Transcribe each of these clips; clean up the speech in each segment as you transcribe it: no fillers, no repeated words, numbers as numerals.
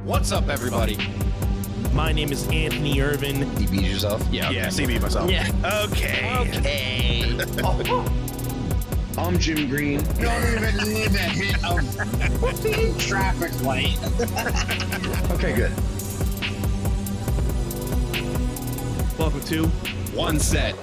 What's up, everybody? My name is Anthony Irvin. You beat yourself? Yeah, Yeah, CB myself. Yeah. Okay. I'm Jim Green. Don't even need a hit of traffic light. Okay, good. Welcome to One set.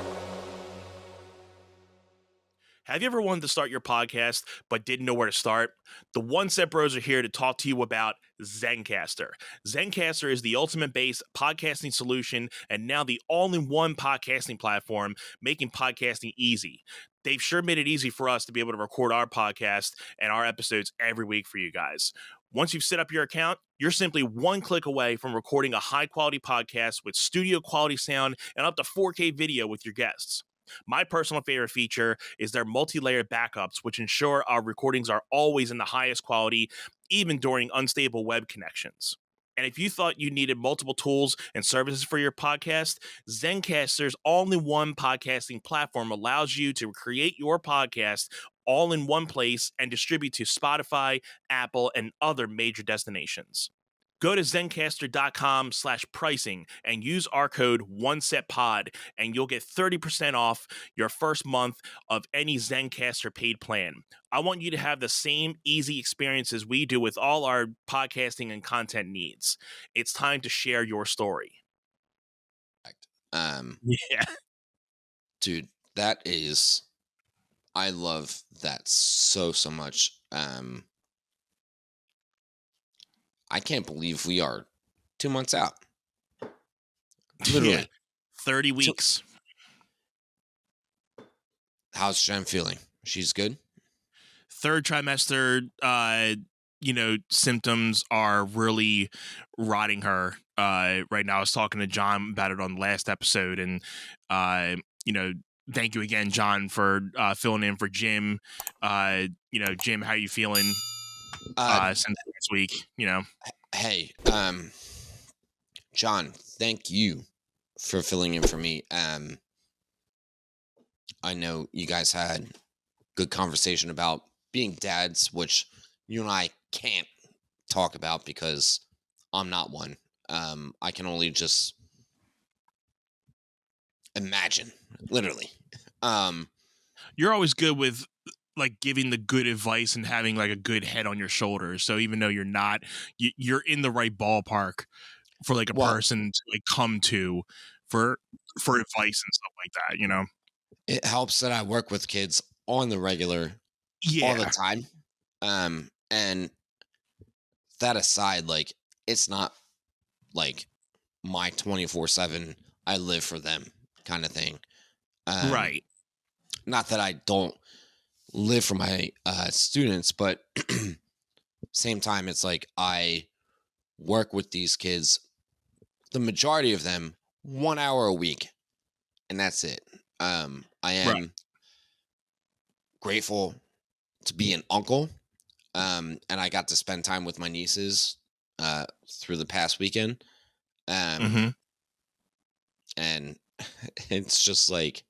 Have you ever wanted to start your podcast but didn't know where to start? The One Set Bros are here to talk to you about Zencastr. Zencastr is the ultimate-based podcasting solution and now the all-in-one podcasting platform, making podcasting easy. They've sure made it easy for us to be able to record our podcast and our episodes every week for you guys. Once you've set up your account, you're simply one click away from recording a high-quality podcast with studio-quality sound and up to 4K video with your guests. My personal favorite feature is their multi-layered backups, which ensure our recordings are always in the highest quality, even during unstable web connections. And if you thought you needed multiple tools and services for your podcast, Zencastr's all-in-one podcasting platform allows you to create your podcast all in one place and distribute to Spotify, Apple, and other major destinations. Go to zencastr.com/pricing and use our code OneSetPod, and you'll get 30% off your first month of any Zencastr paid plan. I want you to have the same easy experiences we do with all our podcasting and content needs. It's time to share your story. Yeah. Dude, that is... I love that so much. I can't believe we are 2 months out. Literally. Yeah. 30 weeks. How's Jen feeling? She's good? Third trimester, symptoms are really rotting her right now. I was talking to John about it on the last episode, and, thank you again, John, for filling in for Jim. Jim, how you feeling? Since last week, Hey, John, thank you for filling in for me. I know you guys had good conversation about being dads, which you and I can't talk about because I'm not one. I can only just imagine, literally. You're always good with like giving the good advice and having like a good head on your shoulders. So even though you're not, you're in the right ballpark for like a person to like come to for advice and stuff like that. It helps that I work with kids on the regular, all the time. And that aside, like it's not like my 24/7. I live for them kind of thing. Right. Not that I don't live for my students, but same time, it's like I work with these kids, the majority of them, 1 hour a week, and that's it. I am grateful to be an uncle, and I got to spend time with my nieces through the past weekend, and it's just like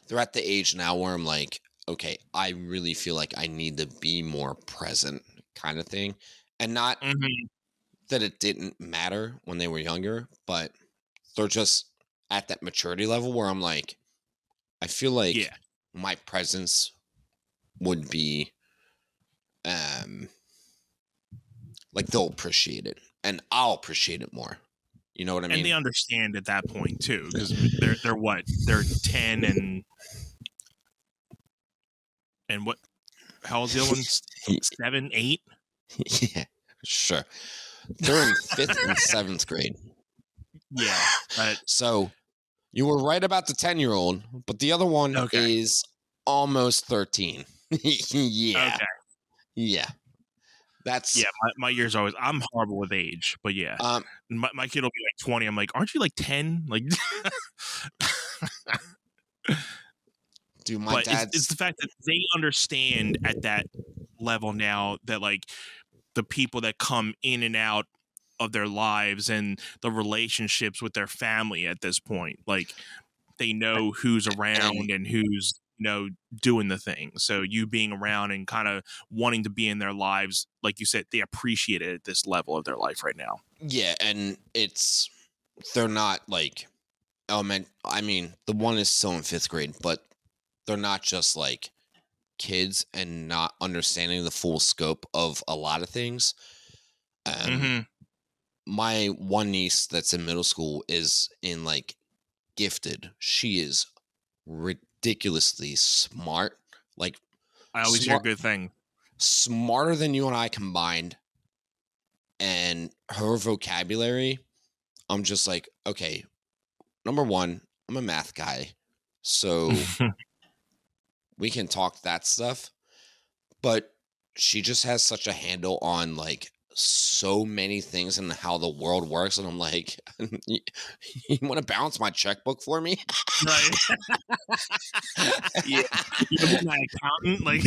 they're at the age now where I'm like, okay, I really feel like I need to be more present kind of thing. And not that it didn't matter when they were younger, but they're just at that maturity level where I'm like, I feel like my presence would be, like they'll appreciate it and I'll appreciate it more. You know what I mean? And they understand at that point too, because they're what? They're 10 and what? How old's the other one? 7, 8? Yeah, sure. They're in 5th and 7th grade. Yeah. So you were right about the 10-year-old, but the other one is almost 13. Yeah. Okay. Yeah. That's my years always. I'm horrible with age, but yeah. My kid will be like 20. I'm like, aren't you like 10? Like, dude, my dad's... it's the fact that they understand at that level now that like the people that come in and out of their lives and the relationships with their family at this point, like they know who's around and who's doing the thing. So you being around and kind of wanting to be in their lives, like you said, they appreciate it at this level of their life right now. Yeah, and they're not like I mean, the one is still in 5th grade, but they're not just like kids and not understanding the full scope of a lot of things. Um, Mm-hmm. my one niece that's in middle school is in like gifted. She is ridiculously smart, like I always hear smart, good things. smarter than you and I combined. And her vocabulary, I'm just like, okay, number one, I'm a math guy, so we can talk that stuff. But she just has such a handle on like so many things and how the world works. And I'm like, you want to balance my checkbook for me? Right. Yeah. You don't want my accountant, like.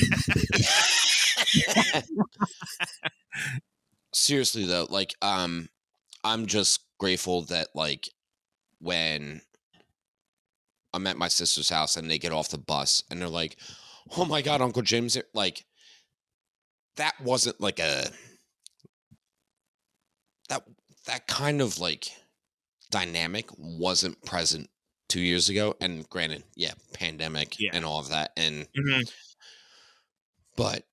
Seriously though, like, I'm just grateful that like when I'm at my sister's house and they get off the bus and they're like, "Oh my god, Uncle Jim's here," like that wasn't like that that kind of like dynamic wasn't present 2 years ago. And granted, yeah, pandemic Yeah. and all of that. And Mhm. but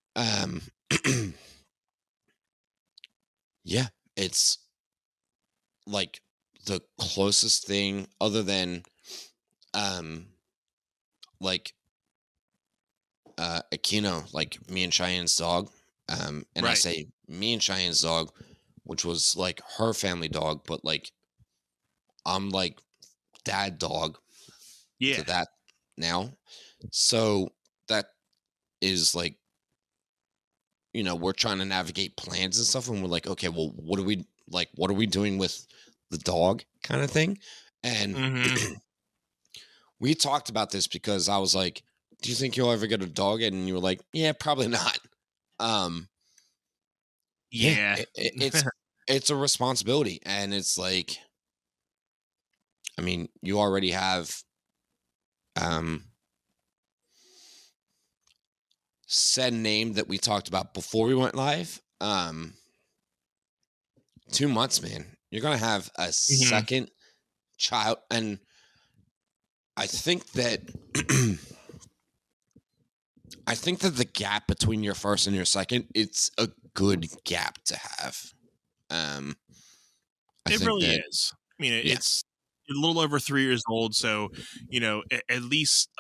yeah, it's like the closest thing other than um like Aquino, like me and Cheyenne's dog. And I Right. say me and Cheyenne's dog, which was like her family dog, but like I'm like dad dog Yeah. to that now. So that is like, we're trying to navigate plans and stuff, and we're like, okay, well, what are we doing with the dog kind of thing? And Mhm. we talked about this because I was like, do you think you'll ever get a dog? And you were like, yeah, probably not. Um, yeah, Yeah. it's a responsibility, and it's like, I mean, you already have um said name that we talked about before we went live. 2 months, man. You're gonna have a Mhm. second child, and I think that I think that the gap between your first and your second, it's a good gap to have. Um, I It think really that is. I mean, yeah, it's a little over 3 years old, so, at least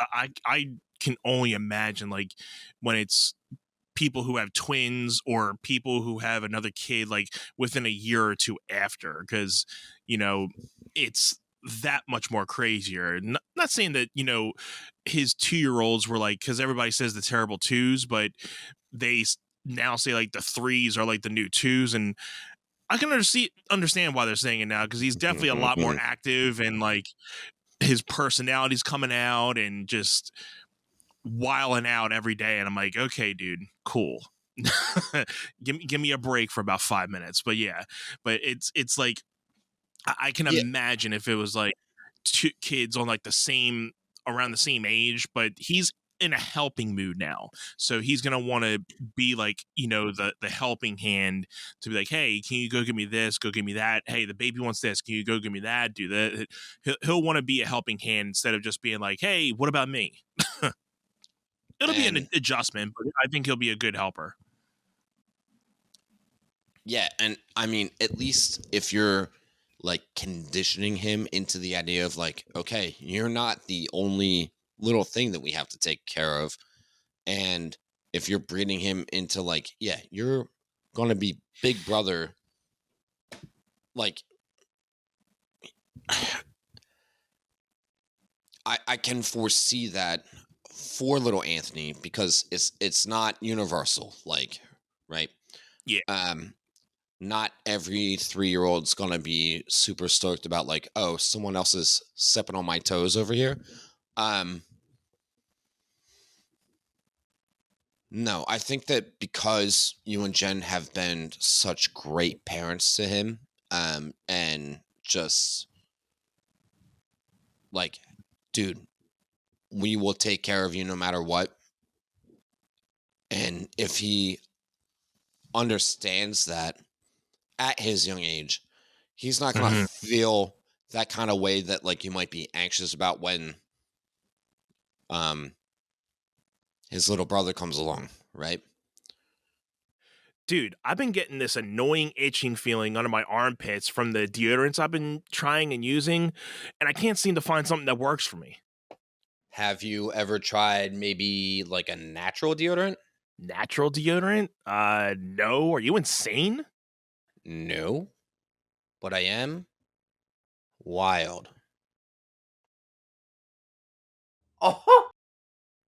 I can only imagine, like, when it's people who have twins or people who have another kid, like, within a year or 2 after, 'cause, it's that much more crazier. Not saying that, his 2-year-olds were like, 'cause everybody says the terrible 2s, but they now say, like, the 3s are, like, the new 2s, and I can understand why they're saying it now, because he's definitely a lot more active, and like his personality's coming out and just wiling out every day. And I'm like, okay, dude, cool. give me a break for about 5 minutes. But yeah, but it's like I can yeah, imagine if it was like two kids on like around the same age, but he's in a helping mood now, so he's gonna want to be like, the helping hand, to be like, hey, can you go give me this, go give me that, hey, the baby wants this, can you go give me that, do that. He'll want to be a helping hand instead of just being like, hey, what about me. It'll be an and adjustment, but I think he'll be a good helper. yeah, and I mean, at least if you're like conditioning him into the idea of like, okay, you're not the only little thing that we have to take care of. And if you're breeding him into like, yeah, you're gonna be big brother, like I can foresee that for little Anthony because it's not universal, like, right? Yeah. Um, not every 3-year-old's gonna be super stoked about like, oh, someone else is stepping on my toes over here. Um, no, I think that because you and Jen have been such great parents to him, and just like, dude, we will take care of you no matter what. And if he understands that at his young age, he's not going to Mhm. feel that kind of way that like you might be anxious about when um his little brother comes along, right? Dude, I've been getting this annoying itching feeling under my armpits from the deodorants I've been trying and using, and I can't seem to find something that works for me. Have you ever tried maybe like a natural deodorant? Natural deodorant? No. Are you insane? No, but I am Wild. Oh,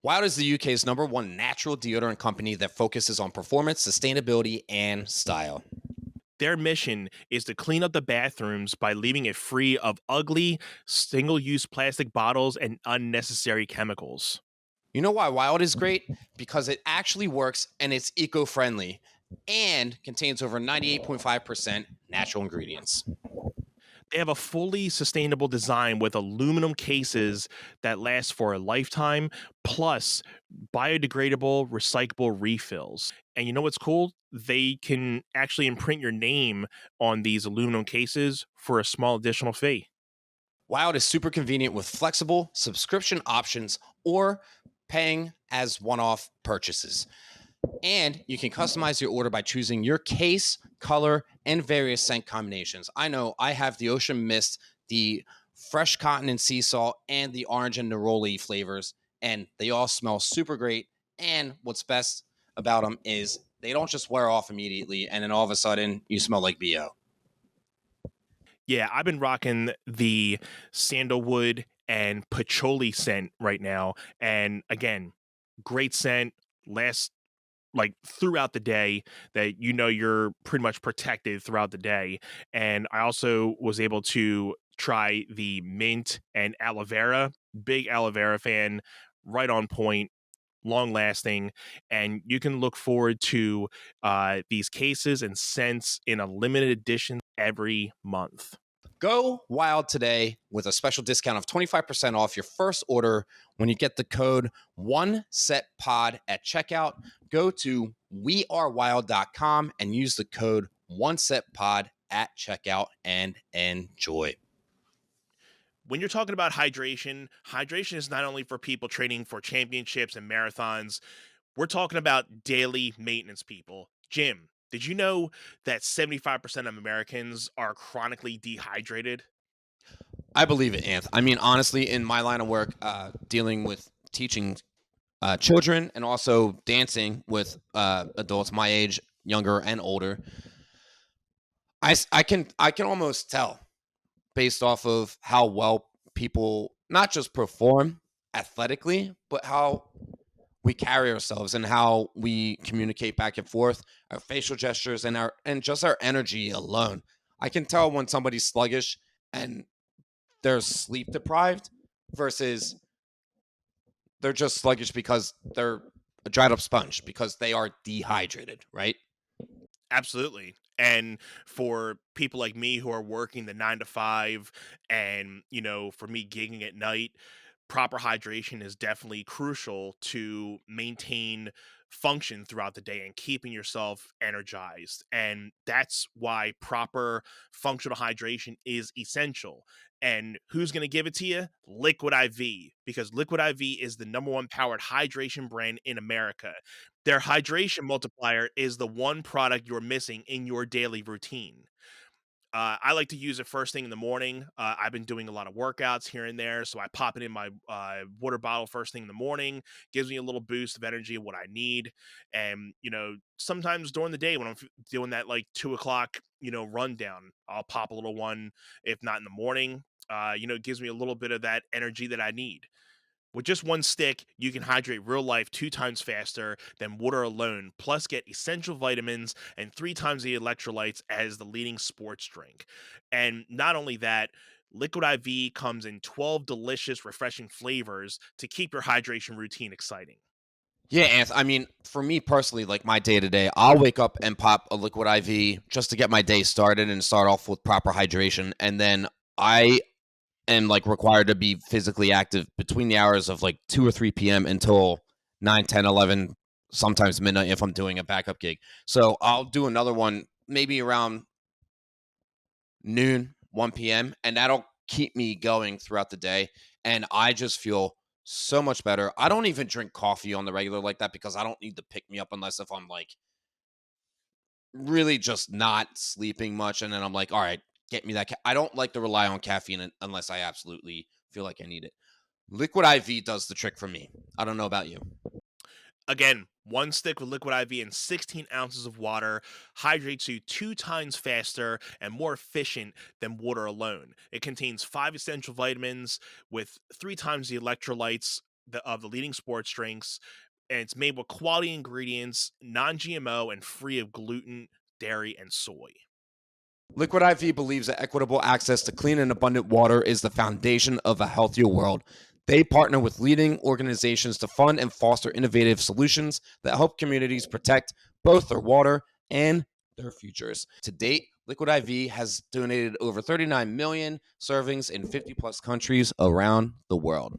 Wild is the UK's #1 natural deodorant company that focuses on performance, sustainability, and style. Their mission is to clean up the bathrooms by leaving it free of ugly, single use plastic bottles and unnecessary chemicals. You know why Wild is great? Because it actually works and it's eco-friendly and contains over 98.5% natural ingredients. They have a fully sustainable design with aluminum cases that last for a lifetime, plus biodegradable, recyclable refills. And you know what's cool? They can actually imprint your name on these aluminum cases for a small additional fee. Wild is super convenient with flexible subscription options or paying as one-off purchases. And you can customize your order by choosing your case, color, and various scent combinations. I know I have the ocean mist, the fresh cotton and sea salt, and the orange and neroli flavors, and they all smell super great. And what's best about them is they don't just wear off immediately, and then all of a sudden you smell like BO. Yeah, I've been rocking the sandalwood and patchouli scent right now. And again, great scent, lasts like throughout the day, that you know you're pretty much protected throughout the day. And I also was able to try the mint and aloe vera. Big aloe vera fan, right on point, long lasting, and you can look forward to these cases and scents in a limited edition every month. Go Wild today with a special discount of 25% off your first order when you get the code OneSetPod at checkout. Go to wearewild.com and use the code OneSetPod at checkout and enjoy. When you're talking about hydration, hydration is not only for people training for championships and marathons. We're talking about daily maintenance people. Jim, did you know that 75% of Americans are chronically dehydrated? I believe it, Anth. I mean, honestly, in my line of work, dealing with teaching children and also dancing with adults my age, younger and older, I can almost tell based off of how well people not just perform athletically, but how we carry ourselves and how we communicate back and forth, our facial gestures and just our energy alone. I can tell when somebody's sluggish and they're sleep deprived versus they're just sluggish because they're a dried up sponge because they are dehydrated, right? Absolutely. And for people like me who are working the 9 to 5, and, for me gigging at night, proper hydration is definitely crucial to maintain function throughout the day and keeping yourself energized. And that's why proper functional hydration is essential. And who's going to give it to you? Liquid IV, because Liquid IV is the #1 powered hydration brand in America. Their hydration multiplier is the one product you're missing in your daily routine. I like to use it first thing in the morning. I've been doing a lot of workouts here and there, so I pop it in my water bottle first thing in the morning. Gives me a little boost of energy of what I need. And sometimes during the day when I'm doing that like 2 o'clock rundown, I'll pop a little one. If not in the morning, it gives me a little bit of that energy that I need. With just one stick, you can hydrate real life 2 times faster than water alone, plus get essential vitamins and 3 times the electrolytes as the leading sports drink. And not only that, Liquid IV comes in 12 delicious, refreshing flavors to keep your hydration routine exciting. Yeah, Anth. I mean, for me personally, like my day to day, I'll wake up and pop a liquid IV just to get my day started and start off with proper hydration. And then I am like required to be physically active between the hours of like 2 or 3 p.m. until 9, 10, 11, sometimes midnight if I'm doing a backup gig. So I'll do another one maybe around noon, 1 p.m., and that'll keep me going throughout the day. And I just feel so much better. I don't even drink coffee on the regular like that because I don't need to pick me up unless if I'm like really just not sleeping much. And then I'm like, all right, get me that. I don't like to rely on caffeine unless I absolutely feel like I need it. Liquid IV does the trick for me. I don't know about you. Again, one stick with liquid IV and 16 ounces of water hydrates you 2 times faster and more efficient than water alone. It contains 5 essential vitamins with 3 times the electrolytes of the leading sports drinks, and it's made with quality ingredients, non-GMO, and free of gluten, dairy, and soy. Liquid IV believes that equitable access to clean and abundant water is the foundation of a healthier world. They partner with leading organizations to fund and foster innovative solutions that help communities protect both their water and their futures. To date, Liquid IV has donated over 39 million servings in 50 plus countries around the world.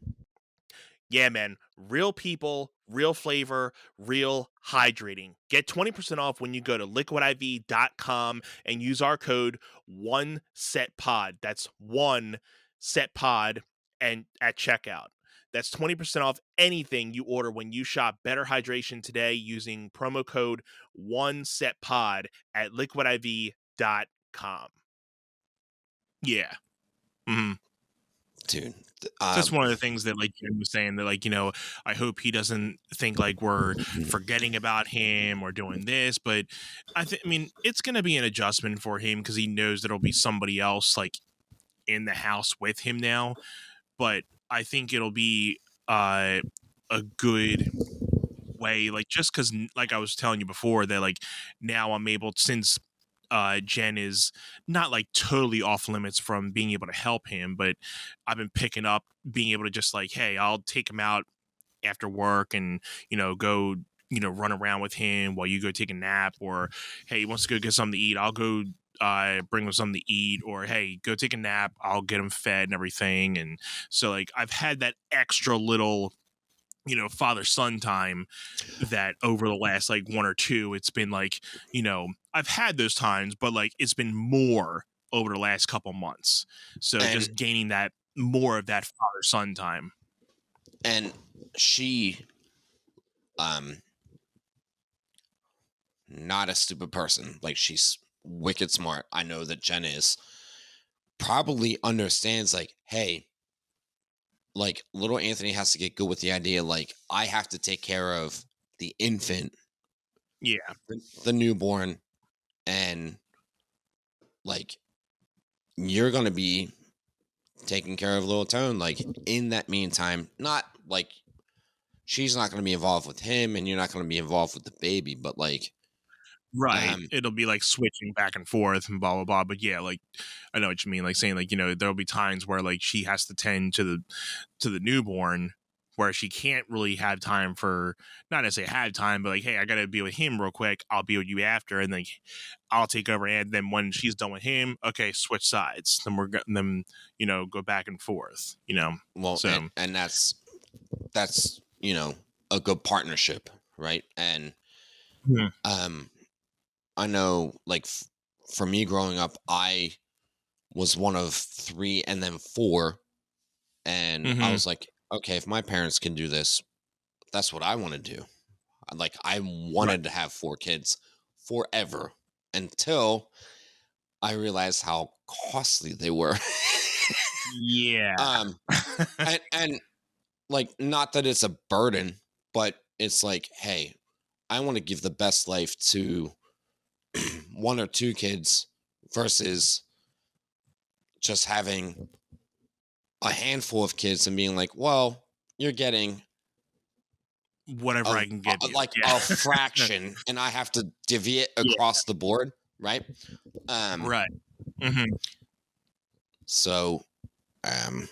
Yeah, man. Real people, real flavor, real hydrating. Get 20% off when you go to liquidiv.com and use our code 1SETPOD. That's 1SETPOD and at checkout. That's 20% off anything you order when you shop Better Hydration today using promo code 1SETPOD at liquidiv.com. Yeah. Mhm. Dude, Just one of the things that, like Jim was saying, that, like, I hope he doesn't think like we're forgetting about him or doing this, but I mean, it's going to be an adjustment for him because he knows there'll be somebody else like in the house with him now. But I think it'll be a good way, like, just because, like I was telling you before, that like now I'm able, since Jen is not like totally off limits from being able to help him, but I've been picking up being able to just like, hey, I'll take him out after work and go run around with him while you go take a nap, or hey, he wants to go get something to eat, I'll go bring him something to eat, or hey, go take a nap, I'll get him fed and everything. And so like I've had that extra little father son time that over the last like 1 or 2, it's been like, I've had those times, but like it's been more over the last couple months. So and just gaining that more of that father son time. and she not a stupid person. Like, she's wicked smart. I know that Jen is. Probably understands like, hey, like little Anthony has to get good with the idea like I have to take care of the infant, Yeah. the newborn, and like you're gonna be taking care of little Tone. Like in that meantime, not like she's not gonna be involved with him and you're not gonna be involved with the baby, but like Right. um It'll be like switching back and forth and blah blah blah. But yeah, like I know what you mean. Like saying like, there'll be times where like she has to tend to the newborn where she can't really have time for, not necessarily have time, but like, hey, I gotta be with him real quick. I'll be with you after, and like I'll take over. And then when she's done with him, okay, switch sides. Then we're getting them, go back and forth. well So and that's a good partnership, right? And hmm. um I know like for me growing up, I was one of 3 and then 4. And I Hmm. was like, okay, if my parents can do this, that's what I want to do. Like, I Right. wanted to have 4 kids forever until I realized how costly they were. Yeah. um, and like, not that it's a burden, but it's like, hey, I want to give the best life to 1 or 2 kids versus just having a handful of kids and being like, well, you're getting Whatever I of can give you. like a Yeah. fraction and I have to divvy it Yeah. across the board, right? Um Right. Hmm. so um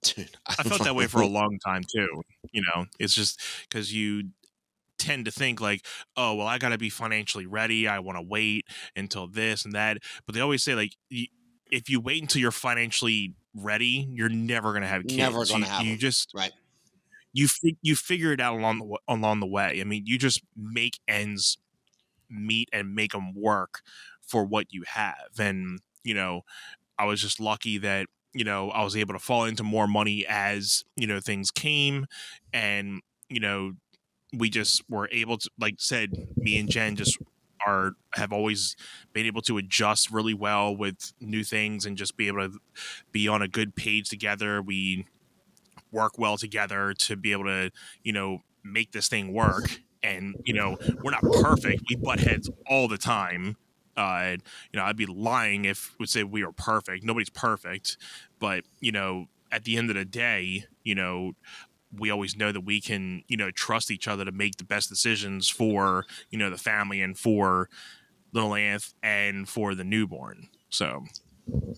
dude, I I felt that way don't for a know. long time too. It's just because you tend to think like, oh, well, I got to be financially ready. I want to wait until this and that. But they always say like, if you wait until you're financially ready, you're never going to have Never kids. gonna You have you them. just Right. you figure it out along the way. I mean, you just make ends meet and make them work for what you have. And I was just lucky that I was able to fall into more money as things came, and we just were able to, like said, me and Jen just have always been able to adjust really well with new things and just be able to be on a good page together. We work well together to be able to make this thing work. And we're not perfect, we butt heads all the time. I'd be lying if would say we were perfect. Nobody's perfect, but at the end of the day, we always know that we can trust each other to make the best decisions for the family and for little Anth and for the newborn. So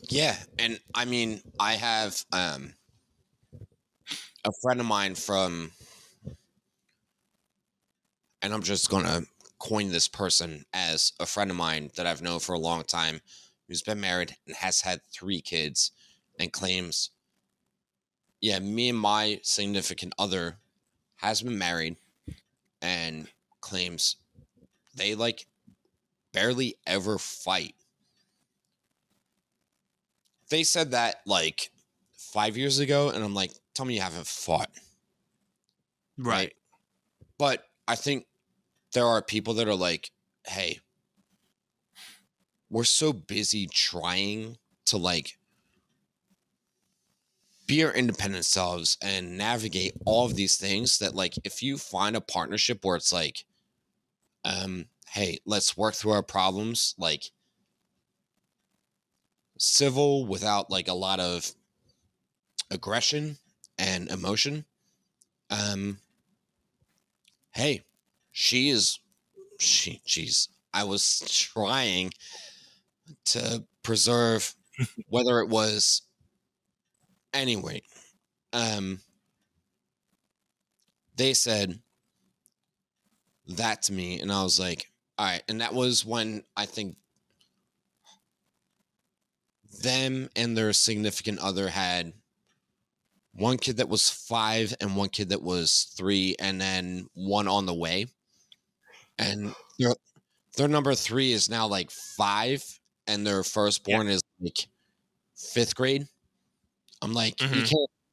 Yeah, and I mean, I have a friend of mine from, and I'm just gonna coin this person as a friend of mine that I've known for a long time, who's been married and has had 3 kids, and claims, yeah, me and my significant other has been married, and claims they like barely ever fight. They said that like 5 years ago, and I'm like, tell me you haven't fought, right? right. But I think there are people that are like, hey, we're so busy trying to like be our independent selves and navigate all of these things that like if you find a partnership where it's like hey, let's work through our problems like civil without like a lot of aggression and emotion, um hey, she is she's I was trying to preserve whether it was anyway. um they said that to me, and I was like, all right. And that was when I think them and their significant other had one kid that was 5 and one kid that was 3, and then one on the way. And their number 3 is now like 5, and their Yeah. firstborn is like 5th grade. I'm like, Hmm.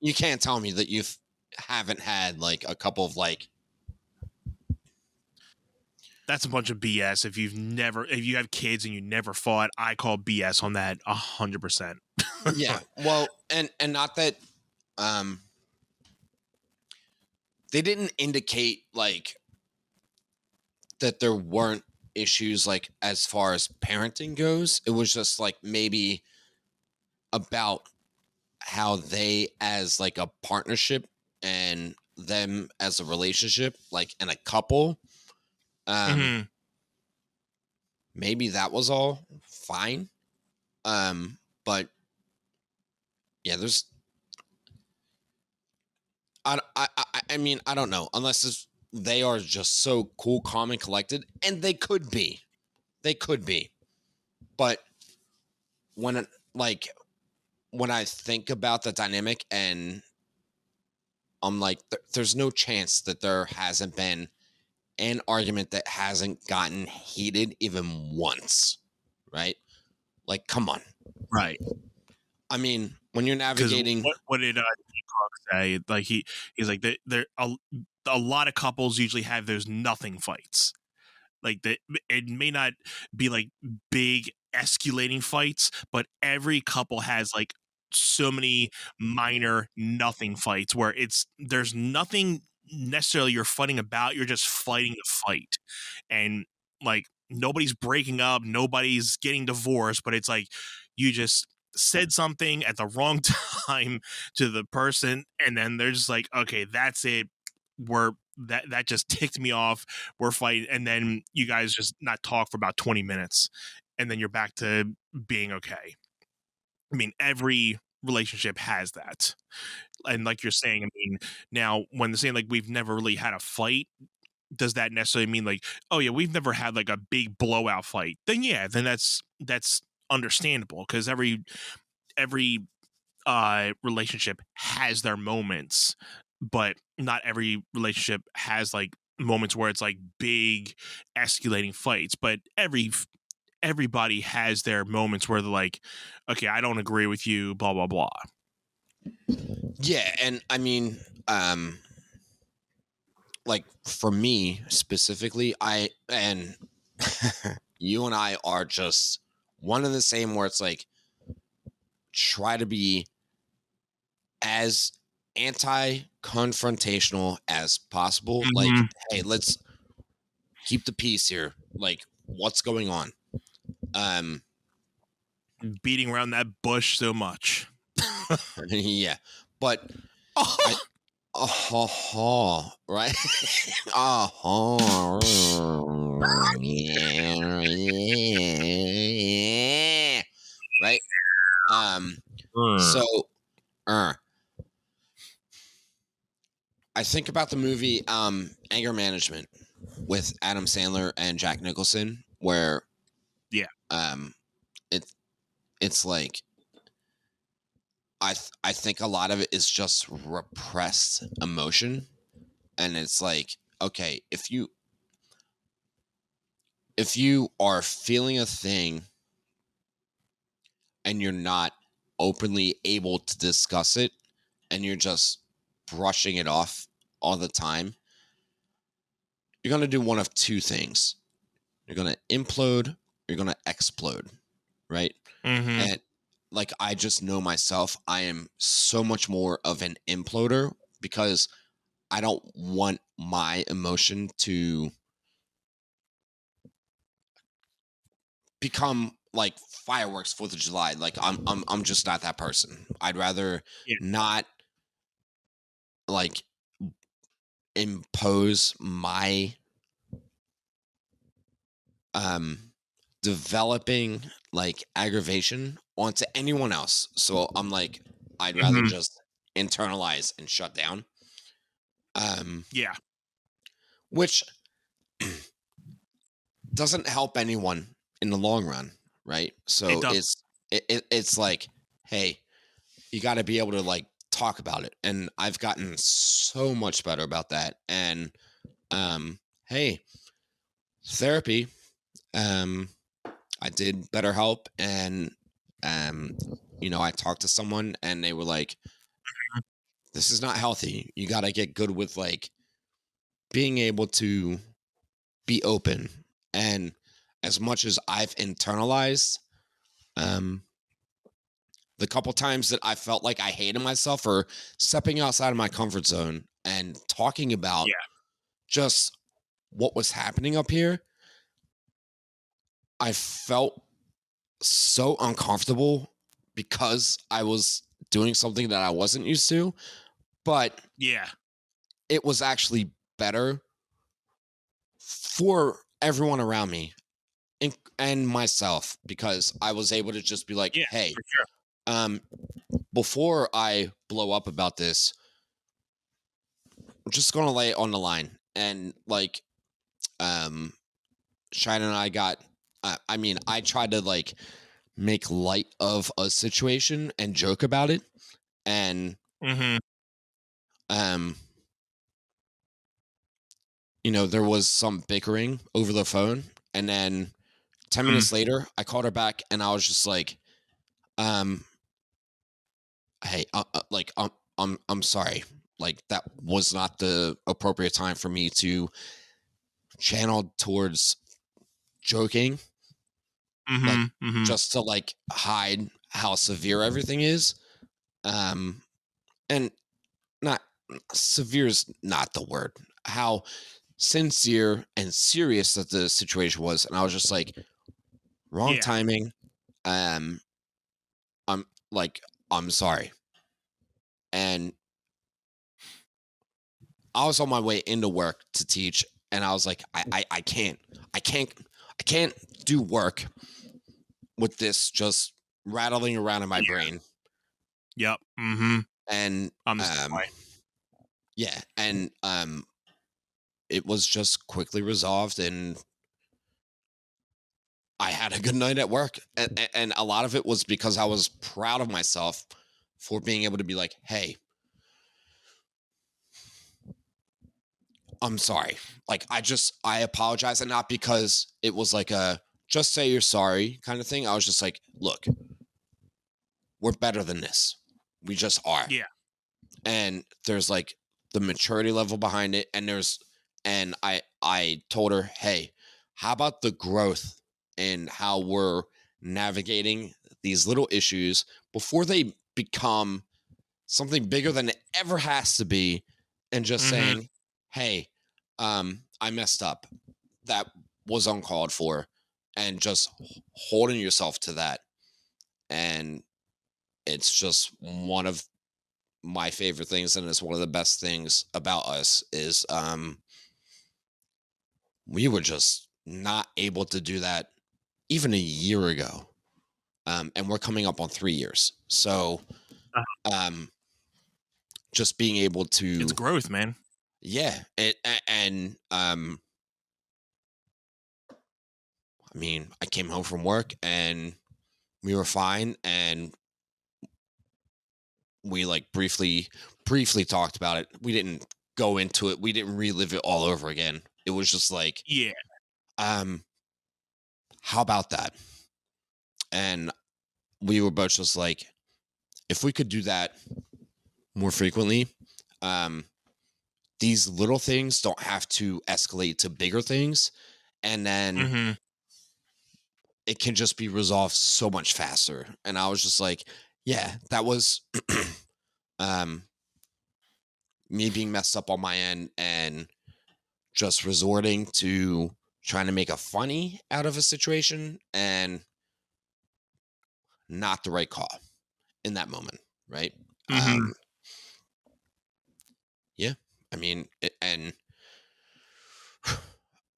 you can't tell me that you haven't had like a couple of like, That's a bunch of BS. If you have kids and you never fought, I call BS on that 100%. yeah, well, and not that um they didn't indicate like that there weren't issues like as far as parenting goes. It was just like maybe about how they as like a partnership and them as a relationship, like and a couple. Um Hmm. Maybe that was all fine. But yeah, there's I mean, I don't know unless they are just so cool, calm, and collected, and they could be. They could be. But when it, like when I think about the dynamic, and I'm like, there's no chance that there hasn't been an argument that hasn't gotten heated even once, right? Like, come on. Right. I mean, when you're Because navigating, what did Cook say? Like he's like there a lot of couples usually have those nothing fights. Like it may not be like big escalating fights, but every couple has like so many minor nothing fights where there's nothing necessarily you're fighting about, you're just fighting the fight. And like nobody's breaking up, nobody's getting divorced, but it's like you just said something at the wrong time to the person, and then they're just like, okay, that's it, we're that just ticked me off, we're fighting, and then you guys just not talk for about 20 minutes, and then you're back to being okay. I mean, every relationship has that. And like you're saying, I mean, now when they're saying like we've never really had a fight, does that necessarily mean like, oh yeah, we've never had like a big blowout fight? Then yeah, then that's understandable because every relationship has their moments, but not every relationship has like moments where it's like big escalating fights. But everybody has their moments where they're like, okay, I don't agree with you, blah blah blah. Yeah, and I mean, like for me specifically, I and you and I are just one and the same. Where it's like try to be as anti-confrontational as possible. Like, Mhm. hey, let's keep the peace here. Like, what's going on? Um, Beating around that bush so much. yeah, but I, right, yeah, right. So, uh, I think about the movie Anger Management with Adam Sandler and Jack Nicholson, where Yeah. um it it's like I think a lot of it is just repressed emotion, and it's like, okay, if you are feeling a thing and you're not openly able to discuss it and you're just brushing it off all the time, you're going to do one of two things. You're going to implode, you're going to explode, right? Mm-hmm. And like, I just know myself, I am so much more of an imploder because I don't want my emotion to become like fireworks 4th of July. Like, I'm just not that person. I'd rather Yeah. not like impose my um developing like aggravation onto anyone else. So I'm like, I'd rather Mm-hmm. just internalize and shut down. Yeah. Which doesn't help anyone in the long run, right? It So does. it's like, hey, you got to be able to like talk about it, and I've gotten so much better about that. And hey, therapy. Um, I did BetterHelp, and um, I talked to someone, and they were like, "This is not healthy. You got to get good with like being able to be open." And as much as I've internalized, um, the couple times that I felt like I hated myself for stepping outside of my comfort zone and talking about Yeah. just what was happening up here, I felt so uncomfortable because I was doing something that I wasn't used to, but Yeah. it was actually better for everyone around me and myself because I was able to just be like, Yeah. hey, For sure. um, before I blow up about this, I'm just gonna lay it on the line. And like, um, Shine and I got, I mean, I tried to like make light of a situation and joke about it. And, Mm-hmm. um, there was some bickering over the phone. And then 10 Mm. minutes later, I called her back and I was just like, um, hey, like, I'm sorry. Like, that was not the appropriate time for me to channel towards joking, like, Mm-hmm. Mm-hmm. just to like hide how severe everything is. And not severe is not the word. How sincere and serious that the situation was, and I was just like, wrong Yeah. timing. Um, I'm like, I'm sorry, and I was on my way into work to teach, and I was like, I can't do work with this just rattling around in my Yeah. brain, Yep. Mm-hmm. and I'm the same way. yeah, and it was just quickly resolved, and I had a good night at work, and a lot of it was because I was proud of myself for being able to be like, hey, I'm sorry. Like, I apologize. And not because it was like a just say you're sorry kind of thing. I was just like, look, we're better than this. We just are. Yeah. And there's like the maturity level behind it. And I told her, hey, how about the growth and how we're navigating these little issues before they become something bigger than it ever has to be, and just Mm-hmm. saying, hey, I messed up. That was uncalled for, and just holding yourself to that. And it's just one of my favorite things, and it's one of the best things about us is we were just not able to do that even a year ago. And we're coming up on 3 years. So um just being able It's to, growth, man. yeah, and I mean, I came home from work and we were fine, and we like briefly talked about it. We didn't go into it. We didn't relive it all over again. It was just like, Yeah. um, how about that? And we were both just like, if we could do that more frequently, um, these little things don't have to escalate to bigger things, and then Mm-hmm. it can just be resolved so much faster. And I was just like, yeah, that was um me being messed up on my end and just resorting to trying to make a funny out of a situation, and not the right call in that moment, right? Mm-hmm. Yeah, I mean, and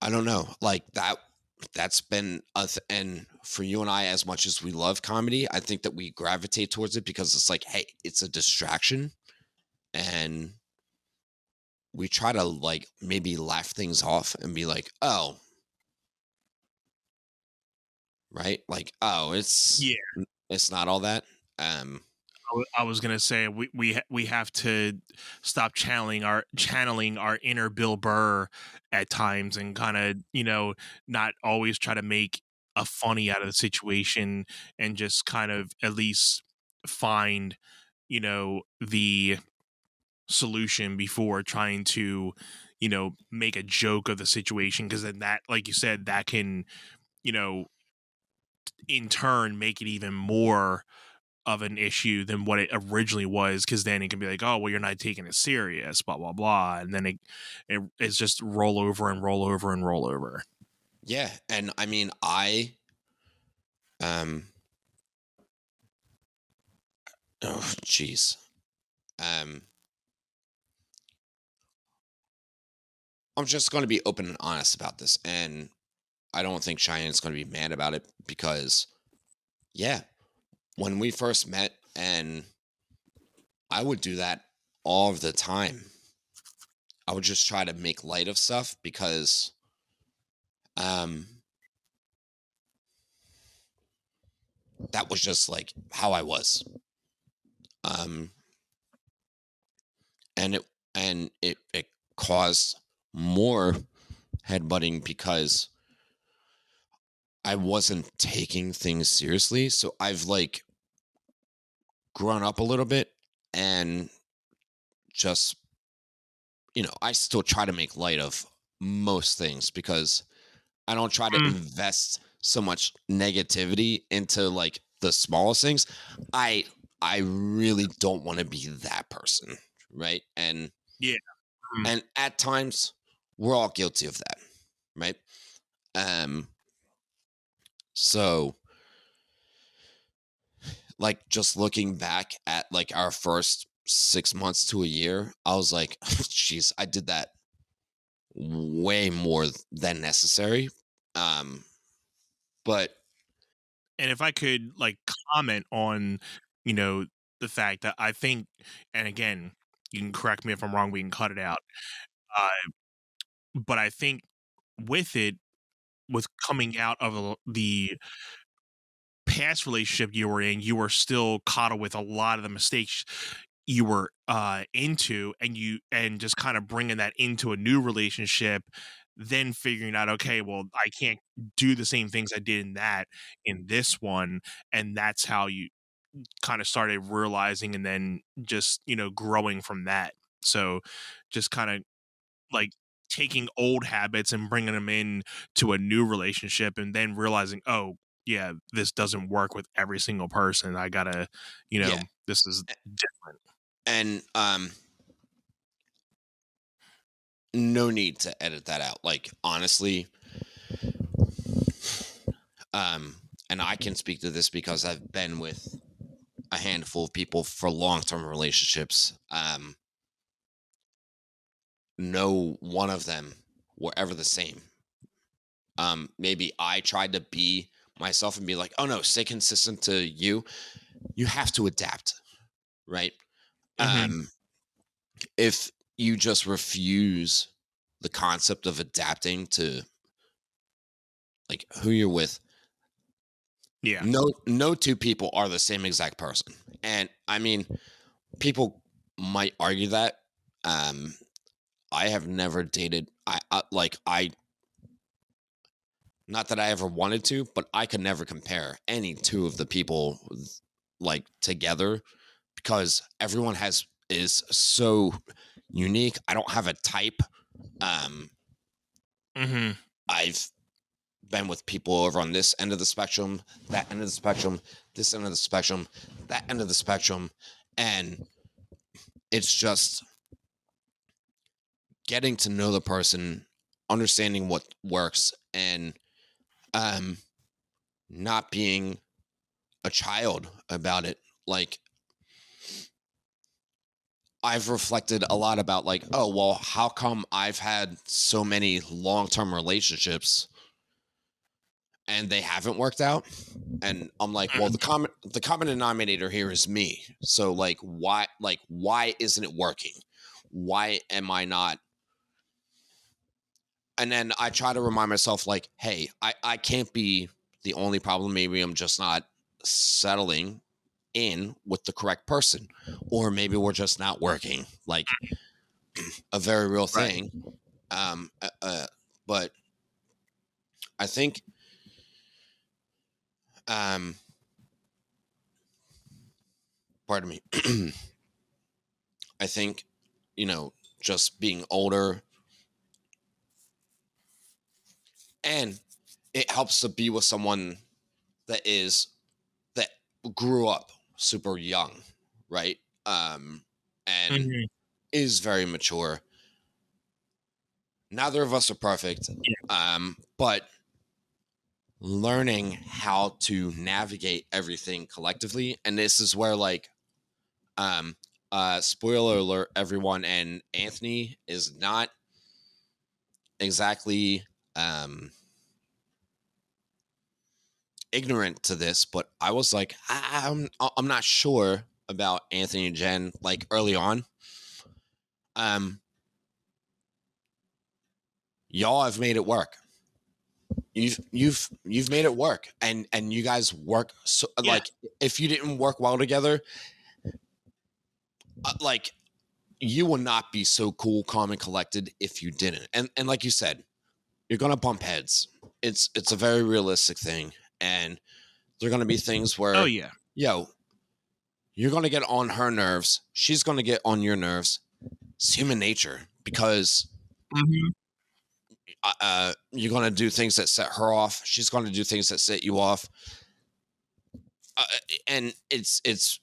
I don't know, like that's been us. And for you and I, as much as we love comedy, I think that we gravitate towards it because it's like, hey, it's a distraction, and we try to like maybe laugh things off and be like, oh, right, like, oh, Yeah. it's not all that. um I was gonna say we have to stop channeling our inner Bill Burr at times, and kind of, not always try to make a funny out of the situation, and just kind of at least find, the solution before trying to, make a joke of the situation, because then that, like you said, that can, you know in turn make it even more of an issue than what it originally was, because then it can be like, oh well, you're not taking it serious, blah blah blah, and then it's just roll over and roll over and roll over. yeah, and I mean, um oh jeez, um I'm just going to be open and honest about this, and I don't think Cheyenne's going to be mad about it because, yeah, when we first met, and I would do that all of the time. I would just try to make light of stuff because um that was just like how I was. Um and it caused more headbutting because I wasn't taking things seriously. So I've like grown up a little bit, and just, I still try to make light of most things because I don't try to Mm, invest so much negativity into like the smallest things. I I really don't want to be that person, right? yeah. Mm. And at times we're all guilty of that, right? Um so like just looking back at like our first 6 months to a year, I was like, jeez, I did that way more than necessary. Um but And if I could, like, comment on, you know the fact that I think, and again, you can correct me if I'm wrong, we can cut it out, uh but I think with it, with coming out of the past relationship you were in, you were still caught with a lot of the mistakes you were into, and just kind of bringing that into a new relationship, then figuring out, okay, well, I can't do the same things I did in this one, and that's how you kind of started realizing, and then just growing from that. So just kind of like taking old habits and bringing them in to a new relationship, and then realizing, oh yeah, this doesn't work with every single person. I gotta, Yeah. this is different. And no need to edit that out. Like, honestly, and I can speak to this because I've been with a handful of people for long-term relationships. No one of them were ever the same. Maybe I tried to be myself and be like, oh no, stay consistent to you. You have to adapt, right? Mm-hmm. If you just refuse the concept of adapting to like who you're with, Yeah. no two people are the same exact person. And I mean, people might argue that. I have never dated. I not that I ever wanted to, but I could never compare any two of the people like together because everyone is so unique. I don't have a type. Um, Mm-hmm. I've been with people over on this end of the spectrum, that end of the spectrum, this end of the spectrum, that end of the spectrum, and it's just getting to know the person, understanding what works, and um, not being a child about it. Like, I've reflected a lot about like, oh, well, how come I've had so many long-term relationships and they haven't worked out? And I'm like, well, the common denominator here is me. So why isn't it working? Why am I not? And then I try to remind myself like, hey, I can't be the only problem. Maybe I'm just not settling in with the correct person, or maybe we're just not working. Like, a very real Right. thing. But I think, um, pardon me. I think, just being older, and it helps to be with someone that grew up super young, right? And Mm-hmm. is very mature. Neither of us are perfect, but learning how to navigate everything collectively, and this is where like, um, spoiler alert, everyone, and Anthony is not exactly ignorant to this, but I was like, I'm not sure about Anthony and Jen like early on. Um, y'all have made it work. You've made it work, and you guys work so Yeah. like, if you didn't work well together, like, you will not be so cool, calm, and collected if you didn't. And like you said, you're gonna bump heads. It's a very realistic thing, and there are gonna be things Oh where, yeah. yo, you're gonna get on her nerves. She's gonna get on your nerves. It's human nature because Mm-hmm. you're gonna do things that set her off. She's gonna do things that set you off, uh, and it's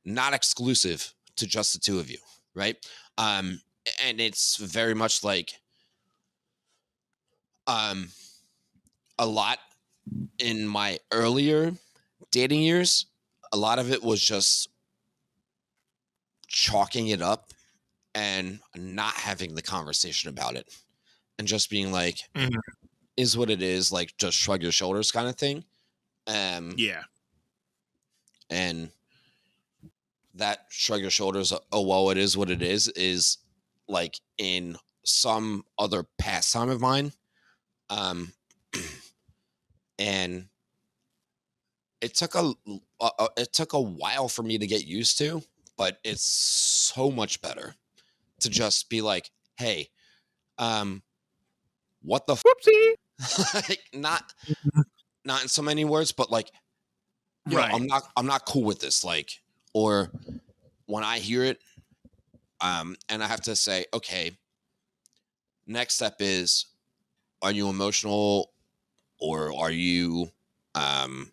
not exclusive to just the two of you, right? Um, and it's very much like, um, a lot in my earlier dating years. A lot of it was just chalking it up and not having the conversation about it, and just being like, Mm-hmm. is what it is, like, just shrug your shoulders kind of thing. Yeah. And that shrug your shoulders, oh well, it is what it is like in some other pastime of mine, Um, and it took it took a while for me to get used to, but it's so much better to just be like, hey, um, what the Whoopsie. like, not Mhm. not in so many words, but like, yo, Right. I'm not cool with this. Like, or when I hear it, and I have to say, okay, next step is, are you emotional or are you um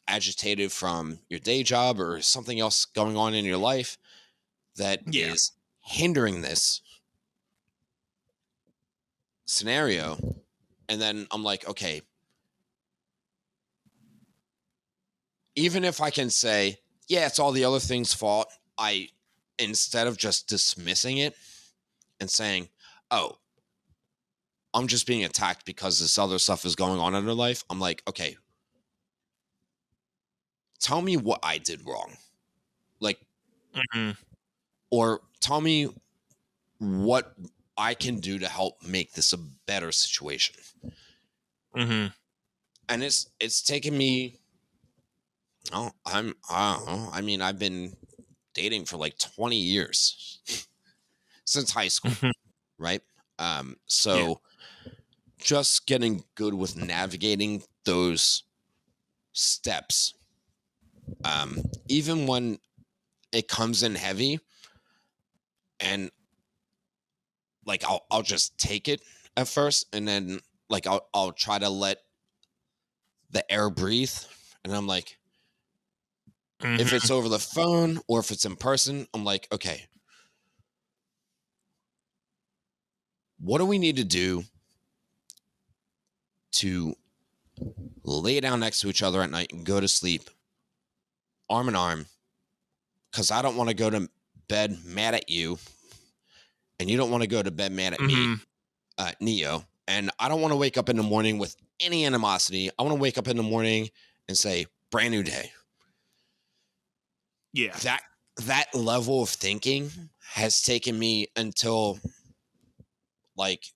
agitated from your day job or something else going on in your life that Yeah. is hindering this scenario? And then I'm like, okay, even if I can say, yeah, it's all the other things' fault, I, instead of just dismissing it and saying, oh, I'm just being attacked because this other stuff is going on in her life, I'm like, okay, tell me what I did wrong. Like, Mhm. or tell me what I can do to help make this a better situation. Mhm. And it's taken me, oh, I don't know. I mean, I've been dating for like 20 years since high school, Mhm. right? Yeah. So just getting good with navigating those steps. Even when it comes in heavy, and like I'll just take it at first, and then like I'll try to let the air breathe, and I'm like, if it's Mhm. over the phone or if it's in person, I'm like, okay, what do we need to do to lay down next to each other at night and go to sleep arm in arm? Because I don't want to go to bed mad at you, and you don't want to go to bed mad at me, Mhm. Neo. And I don't want to wake up in the morning with any animosity. I want to wake up in the morning and say, brand new day. Yeah. That that level of thinking has taken me until like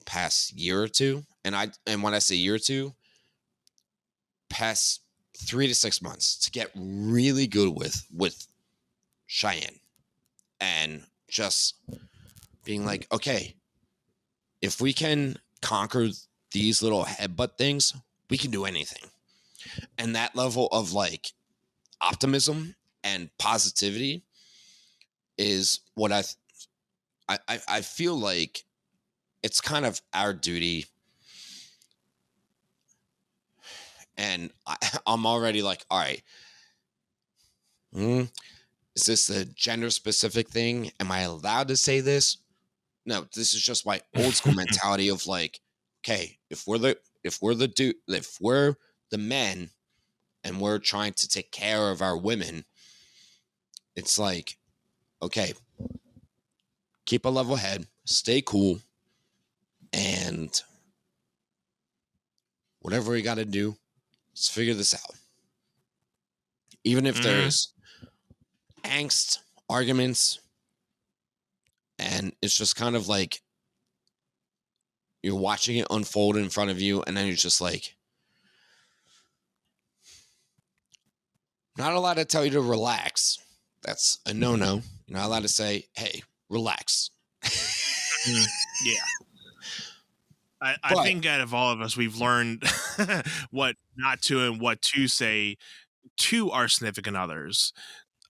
past year or two. And when I say year or two, past 3 to 6 months to get really good with Cheyenne, and just being like, okay, if we can conquer these little headbutt things, we can do anything. And that level of like optimism and positivity is what I feel like it's kind of our duty. And I'm already like, all right, is this a gender specific thing? Am I allowed to say this? No, this is just my old school mentality of like, okay, if we're the men and we're trying to take care of our women, it's like, okay, keep a level head, stay cool, and whatever we got to do, let's figure this out. Even if Mhm. there's angst, arguments, and it's just kind of like you're watching it unfold in front of you, and then you're just like, not allowed to tell you to relax. That's a no no. You're not allowed to say, hey, relax. Mhm. Yeah. I But think out of all of us, we've learned what not to and what to say to our significant others.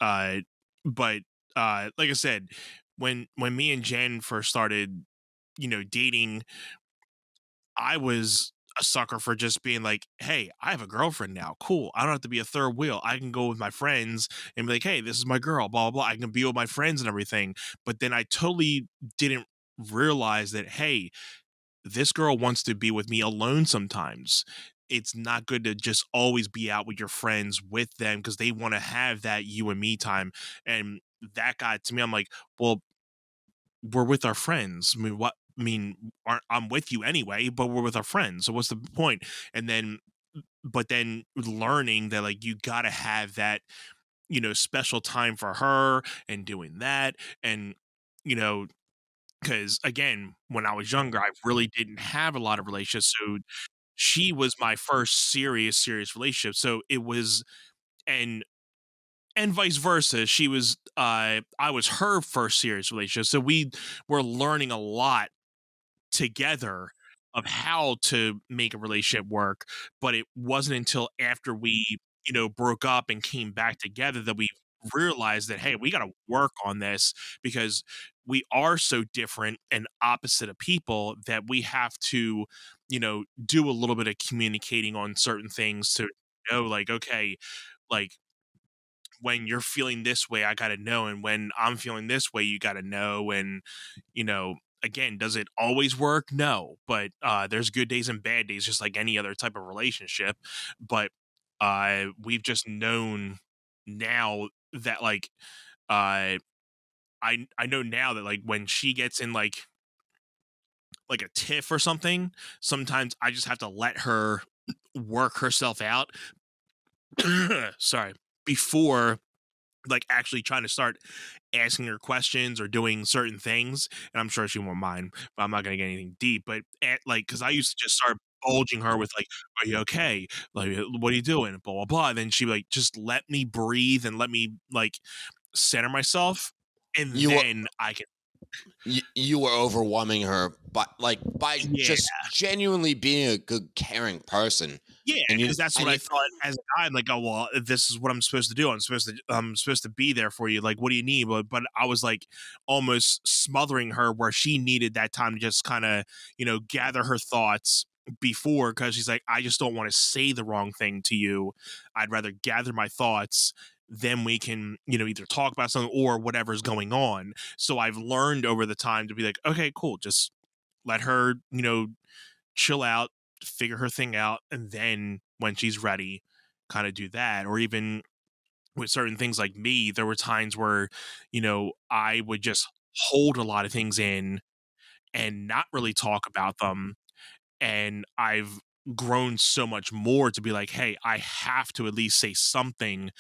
Uh, but like I said, when me and Jen first started, dating, I was a sucker for just being like, "Hey, I have a girlfriend now. Cool. I don't have to be a third wheel. I can go with my friends and be like, hey, this is my girl. Blah blah blah. I can be with my friends and everything." But then I totally didn't realize that, hey, this girl wants to be with me alone sometimes. It's not good to just always be out with your friends with them because they want to have that you and me time. And that got to me. I'm like, well, we're with our friends. I mean, what? I mean, I'm with you anyway, but we're with our friends. So what's the point? And then, but then learning that like you got to have that, special time for her and doing that, and you know because again, when I was younger, I really didn't have a lot of relationships. So she was my first serious relationship. So it was, and vice versa. She was I was her first serious relationship. So we were learning a lot together of how to make a relationship work, but it wasn't until after we, broke up and came back together that we realized that, hey, we got to work on this, because we are so different and opposite of people that we have to, do a little bit of communicating on certain things to know, like, okay, like, when you're feeling this way, I got to know. And when I'm feeling this way, you got to know. And, again, does it always work? No, but there's good days and bad days, just like any other type of relationship. But we've just known now that, like, uh, I know now that, like, when she gets in like a tiff or something, sometimes I just have to let her work herself out. Sorry, before, like, actually trying to start asking her questions or doing certain things. And I'm sure she won't mind, but I'm not going to get anything deep. But like, because I used to just start bulging her with, like, are you okay? Like, what are you doing? Blah, blah, blah. Then she, like, just let me breathe and let me, like, center myself. And You were then I can, you were overwhelming her, but like by yeah. just genuinely being a good, caring person, Yeah, and because that's what and I you thought as a guy. I'm like, oh well, if this is what I'm supposed to do. I'm supposed to be there for you. Like, what do you need? But I was, like, almost smothering her, where she needed that time to just kind of, gather her thoughts before, because she's like, I just don't want to say the wrong thing to you. I'd rather gather my thoughts. Then we can, either talk about something or whatever's going on. So I've learned over the time to be like, okay, cool, just let her, chill out, figure her thing out, and then when she's ready, kind of do that. Or even with certain things like me, there were times where, I would just hold a lot of things in and not really talk about them. And I've grown so much more to be like, hey, I have to at least say something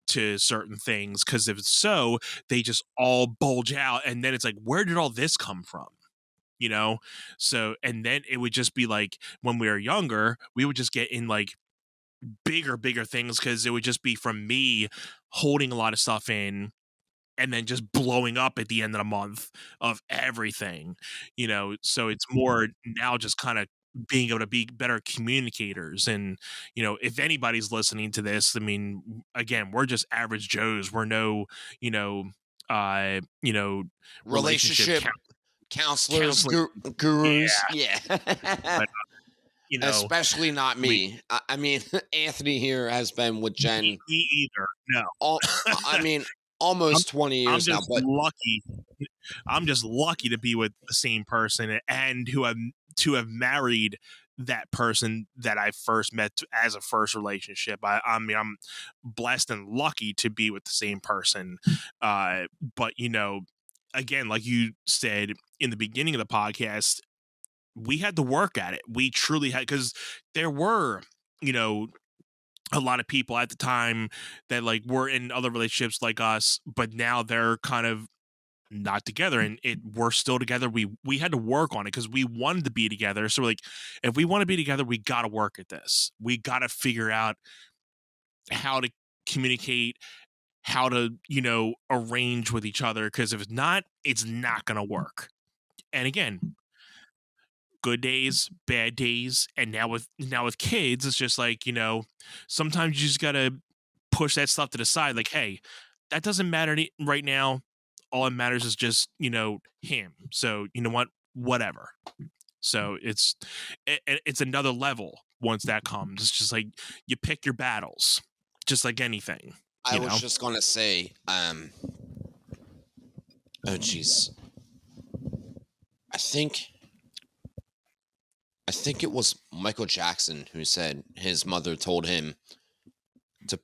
to certain things, because if it's so, they just all bulge out. And then it's like, where did all this come from? you know so, and then it would just be like, when we were younger, we would just get in, like, bigger things, because it would just be from me holding a lot of stuff in and then just blowing up at the end of the month of everything. So it's more now just kind of being able to be better communicators. And if anybody's listening to this, I mean, again, we're just average joes. We're no, you know uh you know relationship relationship counselors, counseling. gurus, Yeah, yeah. but you know Especially not we me. I mean, Anthony here has been with Jen me either. No. all. I mean, I'm almost 20 I'm years now. just But lucky. I'm just lucky to be with the same person, and to have married that person that I first met as a first relationship. I mean, I'm blessed and lucky to be with the same person. But again, like you said in the beginning of the podcast, we had to work at it. We truly had, because there were, you know, a lot of people at the time that, like, were in other relationships like us, but now they're kind of not together, and we're still together. We had to work on it because we wanted to be together. So, like, if we want to be together, we got to work at this. We got to figure out how to communicate, how to, arrange with each other, because if it's not, it's not going to work. And again, good days, bad days, and now with kids, it's just like, sometimes you just gotta push that stuff to the side. Like, hey, that doesn't matter right now. All that matters is just him. So you know what? Whatever. So it's another level once that comes. It's just like you pick your battles, just like anything. I You was know. just gonna say, oh jeez, I think I think it was Michael Jackson who said his mother told him to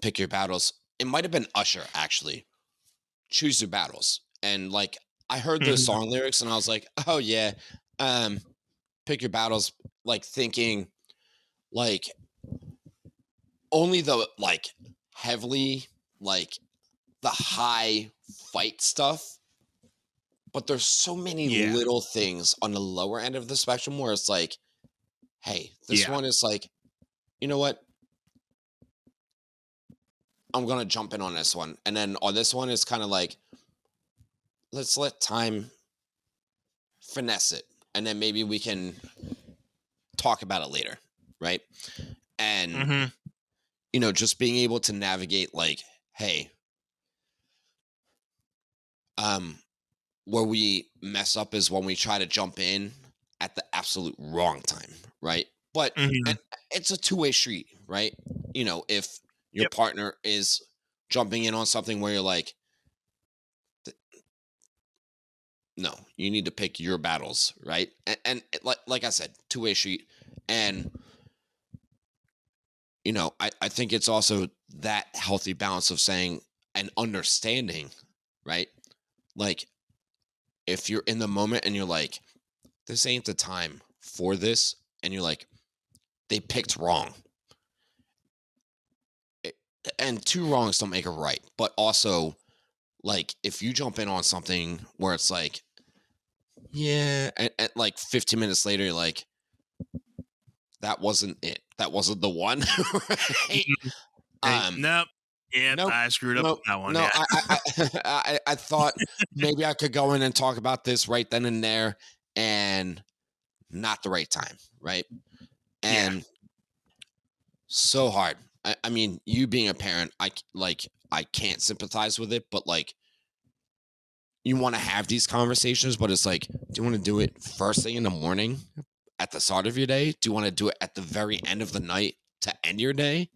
pick your battles. It might have been Usher actually. Choose your battles. And like I heard those Mhm. song lyrics and I was like, oh yeah, um, pick your battles. Like thinking like only the like heavily like the high fight stuff But there's so many Yeah. little things on the lower end of the spectrum where it's like, hey, this Yeah. one is like, you know what? I'm gonna jump in on this one. And then on this one, it's kind of like, let's let time finesse it. And then maybe we can talk about it later. Right. And, Mm-hmm. just being able to navigate like, hey, um, where we mess up is when we try to jump in at the absolute wrong time, right? But Mm-hmm. and it's a two-way street, right? If your Yep. partner is jumping in on something where you're like, no, you need to pick your battles, right? Like I said, two-way street. And I think it's also that healthy balance of saying and understanding, right? Like if you're in the moment and you're like, this ain't the time for this, and you're like, they picked wrong. And two wrongs don't make a right. But also, like, if you jump in on something where it's like, yeah, and like 15 minutes later, you're like, that wasn't it. That wasn't the one. Right? Hey, Um, nope. Yep, nope. I screwed up Nope. that one. No, Yeah. I thought maybe I could go in and talk about this right then and there, and not the right time, right? Yeah. And so hard. I mean, you being a parent, I can't sympathize with it, but like you want to have these conversations, but it's like, do you want to do it first thing in the morning at the start of your day? Do you want to do it at the very end of the night to end your day?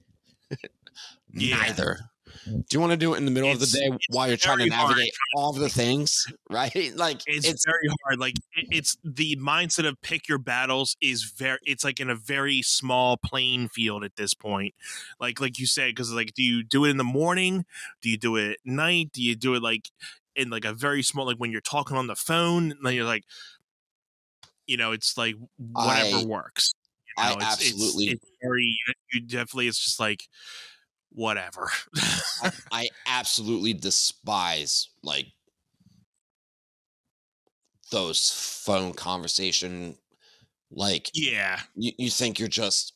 Yeah. Neither. Do you want to do it in the middle of the day It's while you're trying to very hard. navigate all of the things, right? Like It's it's very hard. Like it's the mindset of pick your battles is very. It's like in a very small playing field at this point. Like you said, because like, do you do it in the morning? Do you do it at night? Do you do it like in like a very small, like when you're talking on the phone? And then you're like, it's like whatever I works. I It's absolutely very. You definitely. It's just like whatever. I absolutely despise like those phone conversation like Yeah. you think you're just,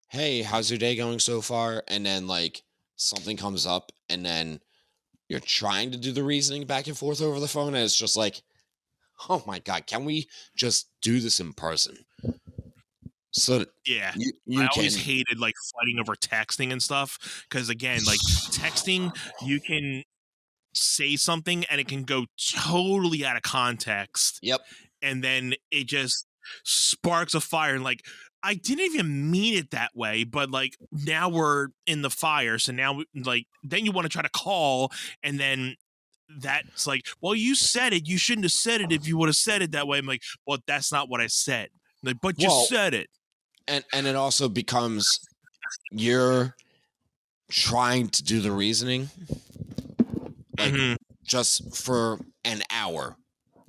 hey, how's your day going so far? And then like something comes up and then you're trying to do the reasoning back and forth over the phone. And it's just like, oh my God, can we just do this in person? So that Yeah. you I always can, hated like fighting over texting and stuff because again, like texting, you can say something and it can go totally out of context, yep. and then it just sparks a fire and like I didn't even mean it that way, but like now we're in the fire, so now like then you want to try to call, and then that's like, well, you said it, you shouldn't have said it if you would have said it that way. I'm like, well, that's not what I said. Like, but you Well, said it. and it also becomes you're trying to do the reasoning like Mhm. just for an hour.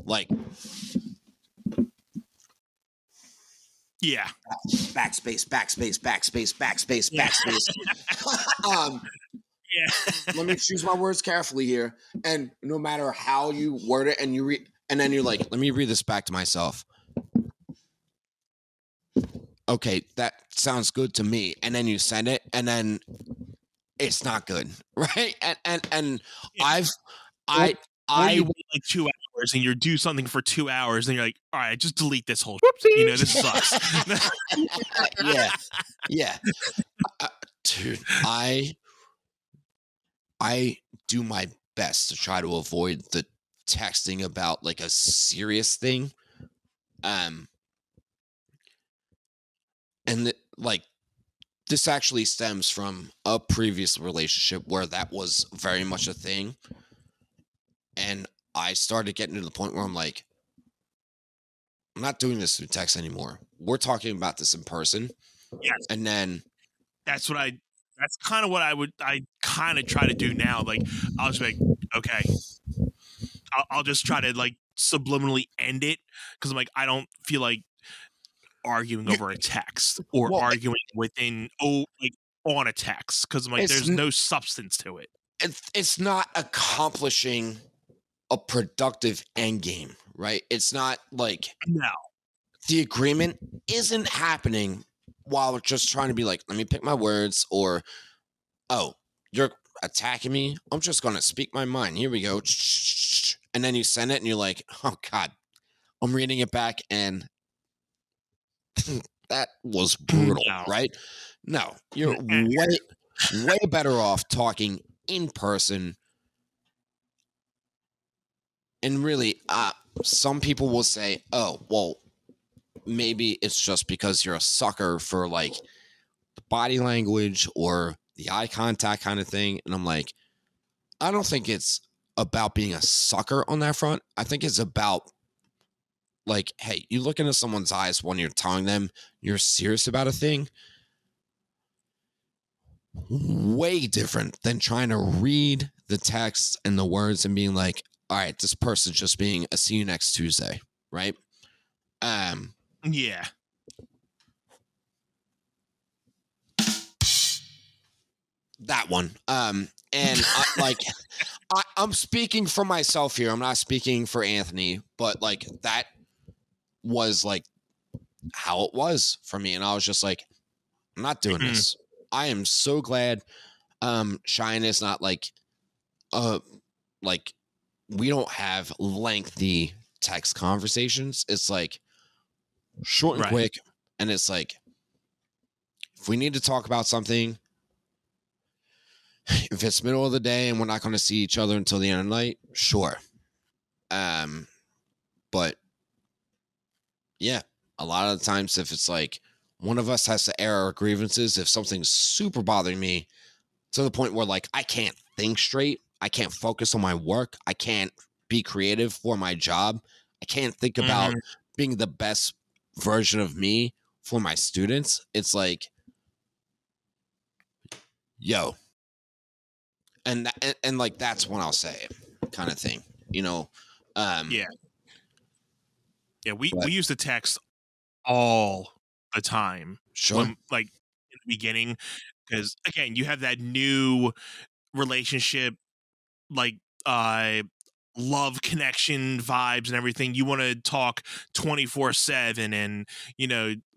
Like Yeah. backspace, backspace, backspace, backspace, Yeah. backspace. Yeah. Let me choose my words carefully here. And no matter how you word it, and you read, and then you're like, let me read this back to myself. Okay, that sounds good to me. And then you send it, and then it's not good, right? And Yeah. I've Or, I or you I wait like 2 hours and you do something for 2 hours, and you're like, all right, just delete this whole. Whoopsie. This sucks. yeah yeah, uh, dude. I do my best to try to avoid the texting about like a serious thing. Um, and like this actually stems from a previous relationship where that was very much a thing. And I started getting to the point where I'm like, I'm not doing this through text anymore. We're talking about this in person. Yes, And then, that's what I. That's kind of what I kind of try to do now. Like, I'll just be like, okay, I'll just try to like subliminally end it because I'm like, I don't feel like arguing you, over a text or well, arguing within like on a text because I'm like, it's there's no substance to it. it's not accomplishing a productive end game, right? It's not like No. the agreement isn't happening while just trying to be like, let me pick my words, or, oh, you're attacking me. I'm just going to speak my mind. Here we go. And then you send it and you're like, oh, God, I'm reading it back and that was brutal, No. right? No, you're way better off talking in person. And really, some people will say, oh, well, maybe it's just because you're a sucker for like the body language or the eye contact kind of thing. And I'm like, I don't think it's about being a sucker on that front. I think it's about like, hey, you look into someone's eyes when you're telling them you're serious about a thing. Way different than trying to read the text and the words and being like, all right, this person's just being a see you next Tuesday, right? Yeah. That one. And I'm speaking for myself here. I'm not speaking for Anthony, but like that was like how it was for me. And I was just like, I'm not doing this. I am so glad Cheyenne is not like we don't have lengthy text conversations. It's like short and quick. And it's like, if we need to talk about something, if it's middle of the day and we're not going to see each other until the end of the night, sure. But yeah, a lot of the times if it's like one of us has to air our grievances, if something's super bothering me to the point where like I can't think straight, I can't focus on my work, I can't be creative for my job, I can't think about being the best version of me for my students, it's like, yo. And like that's when I'll say it, kind of thing, you know. Yeah, we used to text all the time. Sure. When like in the beginning, because again, you have that new relationship, like love connection vibes and everything. You want to talk 24/7 and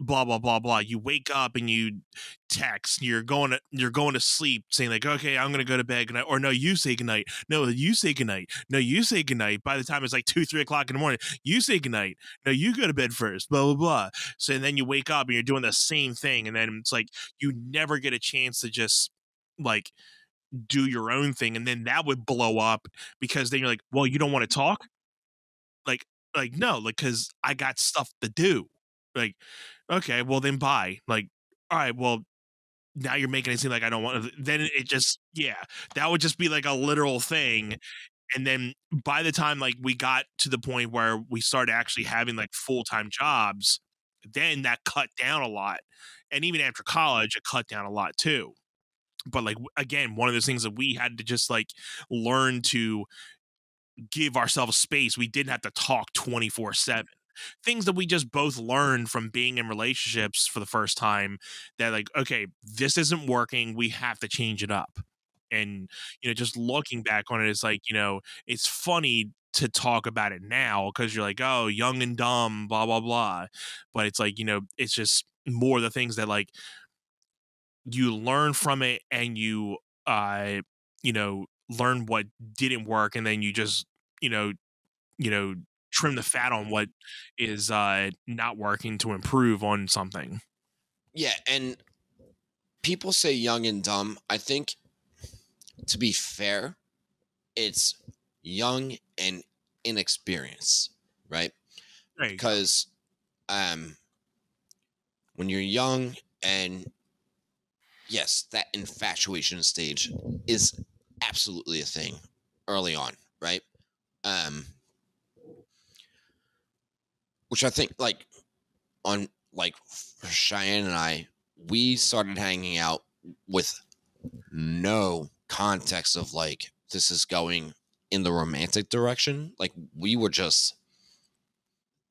blah blah blah blah. You wake up and you text, you're going to sleep saying like, okay, I'm gonna go to bed goodnight, or no, you say goodnight, no, you say goodnight, no, you say goodnight. By the time it's like 2-3 o'clock in the morning, you say goodnight, no, you go to bed first, blah blah blah. So and then you wake up and you're doing the same thing, and then it's like you never get a chance to just like do your own thing, and then that would blow up because then you're like, well, you don't want to talk, like no, like because I got stuff to do, like okay, well then bye, like all right, well now you're making it seem like I don't want to, then it just, yeah, that would just be like a literal thing. And then by the time like we got to the point where we started actually having like full-time jobs, then that cut down a lot. And even after college it cut down a lot too. But like again, one of those things that we had to just like learn to give ourselves space. We didn't have to talk 24/7. Things that we just both learned from being in relationships for the first time, that like, okay, this isn't working, we have to change it up. And just looking back on it, it's like, it's funny to talk about it now because you're like, oh, young and dumb, blah blah blah. But it's like, it's just more the things that like you learn from it, and you know learn what didn't work, and then you just you know you know trim the fat on what is not working to improve on something. Yeah, and people say young and dumb. I think, to be fair, it's young and inexperienced, right? There you go. Because when you're young, and yes, that infatuation stage is absolutely a thing early on, right? Um, which I think like on like for Cheyenne and I, we started hanging out with no context of like this is going in the romantic direction. Like we were just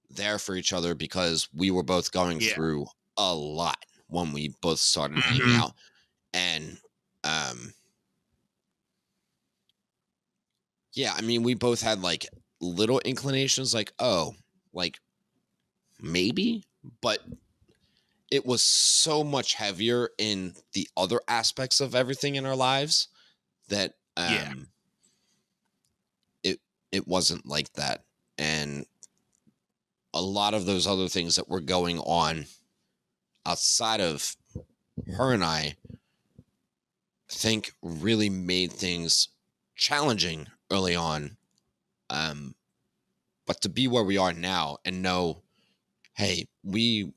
there for each other because we were both going Yeah. through a lot when we both started hanging out. And yeah, I mean, we both had like little inclinations, like, oh, like maybe, but it was so much heavier in the other aspects of everything in our lives that Yeah. it it wasn't like that. And a lot of those other things that were going on outside of her and I think really made things challenging early on. Um, but to be where we are now and know, hey, we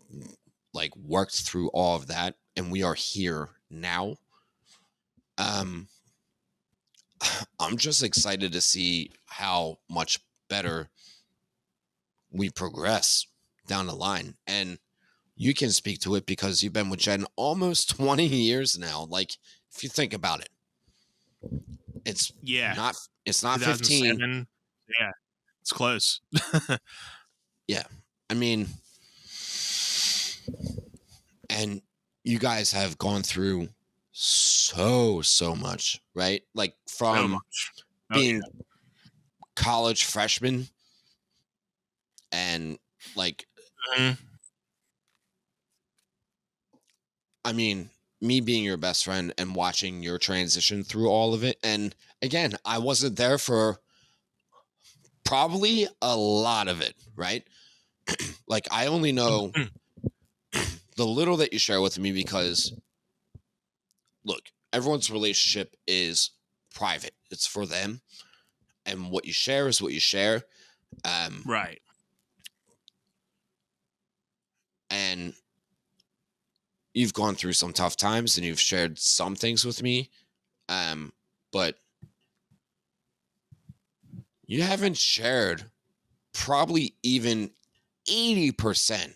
like worked through all of that and we are here now. Um, I'm just excited to see how much better we progress down the line. And you can speak to it because you've been with Jen almost 20 years now. Like, if you think about it, it's Yeah. not it's not 15. 2007. Yeah. It's close. Yeah. I mean, and you guys have gone through so much, right? Like So from much. Oh being college freshmen and like, yeah. I mean, me being your best friend and watching your transition through all of it. And again, I wasn't there for probably a lot of it, right? Like, I only know Mhm. the little that you share with me because, look, everyone's relationship is private, it's for them. And what you share is what you share. Um, Right. and you've gone through some tough times and you've shared some things with me. But you haven't shared probably even 80%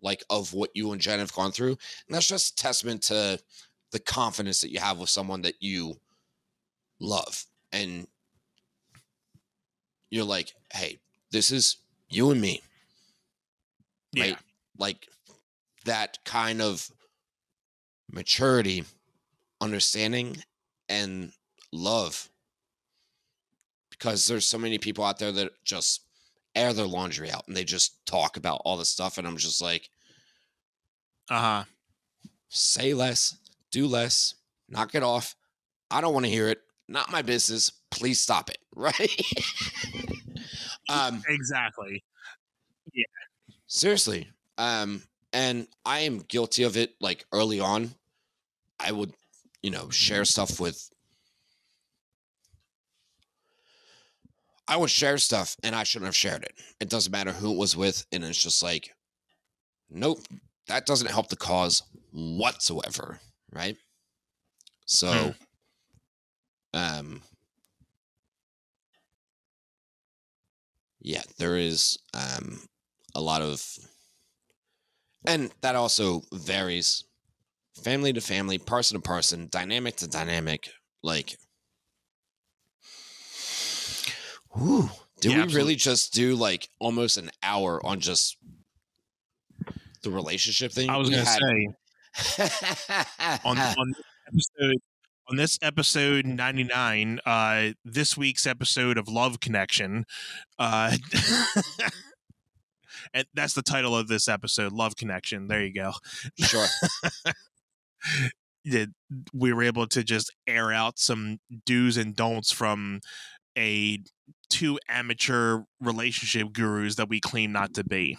like of what you and Jen have gone through. And that's just a testament to the confidence that you have with someone that you love. And you're like, hey, this is you and me, Yeah. right? Like that kind of maturity, understanding, and love. Because there's so many people out there that just air their laundry out and they just talk about all this stuff. And I'm just like, Uh-huh. say less, do less, knock it off. I don't want to hear it. Not my business. Please stop it. Right. um, Exactly. Yeah. seriously. And I am guilty of it. Like early on, I would, share stuff with, I would share stuff and I shouldn't have shared it. It doesn't matter who it was with. And it's just like, nope, that doesn't help the cause whatsoever. Right. So, Mhm. um, yeah, there is a lot of, and that also varies family to family, person to person, dynamic to dynamic. Like, whew, did Yeah, we absolutely. really just do like almost an hour on just the relationship thing? I was We gonna had say on this episode on this episode 99, this week's episode of Love Connection, uh and that's the title of this episode, Love Connection. There you go. sure. Yeah, we were able to just air out some do's and don'ts from a two amateur relationship gurus that we claim not to be.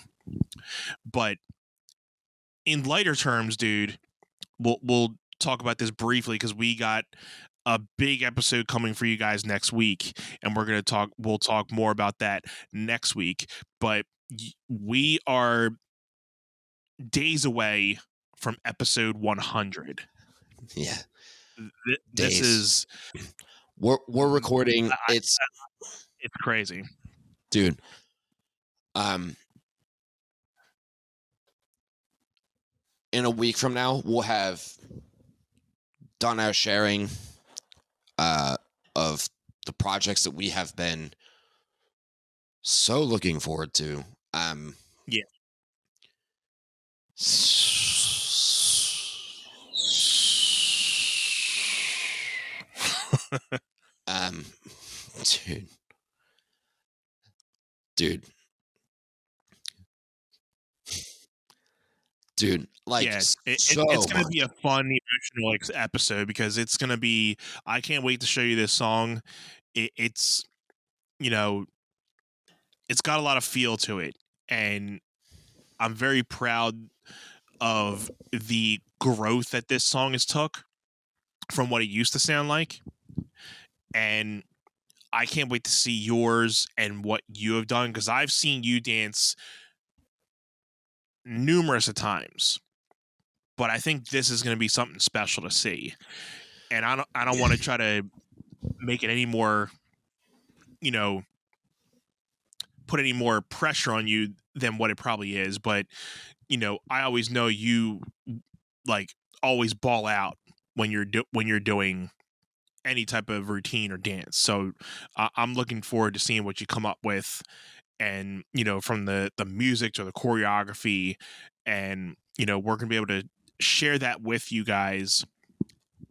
But in lighter terms, dude, we'll talk about this briefly because we got a big episode coming for you guys next week, and we'll talk more about that next week. But we are days away from episode 100. Yeah. This Days. is We're recording. It's crazy. dude. In a week from now, we'll have done our sharing of the projects that we have been so looking forward to. Yeah. Um, dude, dude, dude, like Yeah, it's so gonna be much. a fun, emotional episode because it's gonna be. I can't wait to show you this song. It's you know, it's got a lot of feel to it, and I'm very proud of the growth that this song has took from what it used to sound like, and I can't wait to see yours and what you have done because I've seen you dance numerous of times, but I think this is going to be something special to see. And I don't want to try to make it any more, you know, put any more pressure on you than what it probably is. But I always know you like always ball out when you're doing any type of routine or dance. So I'm looking forward to seeing what you come up with, and from the music to the choreography, and we're gonna be able to share that with you guys.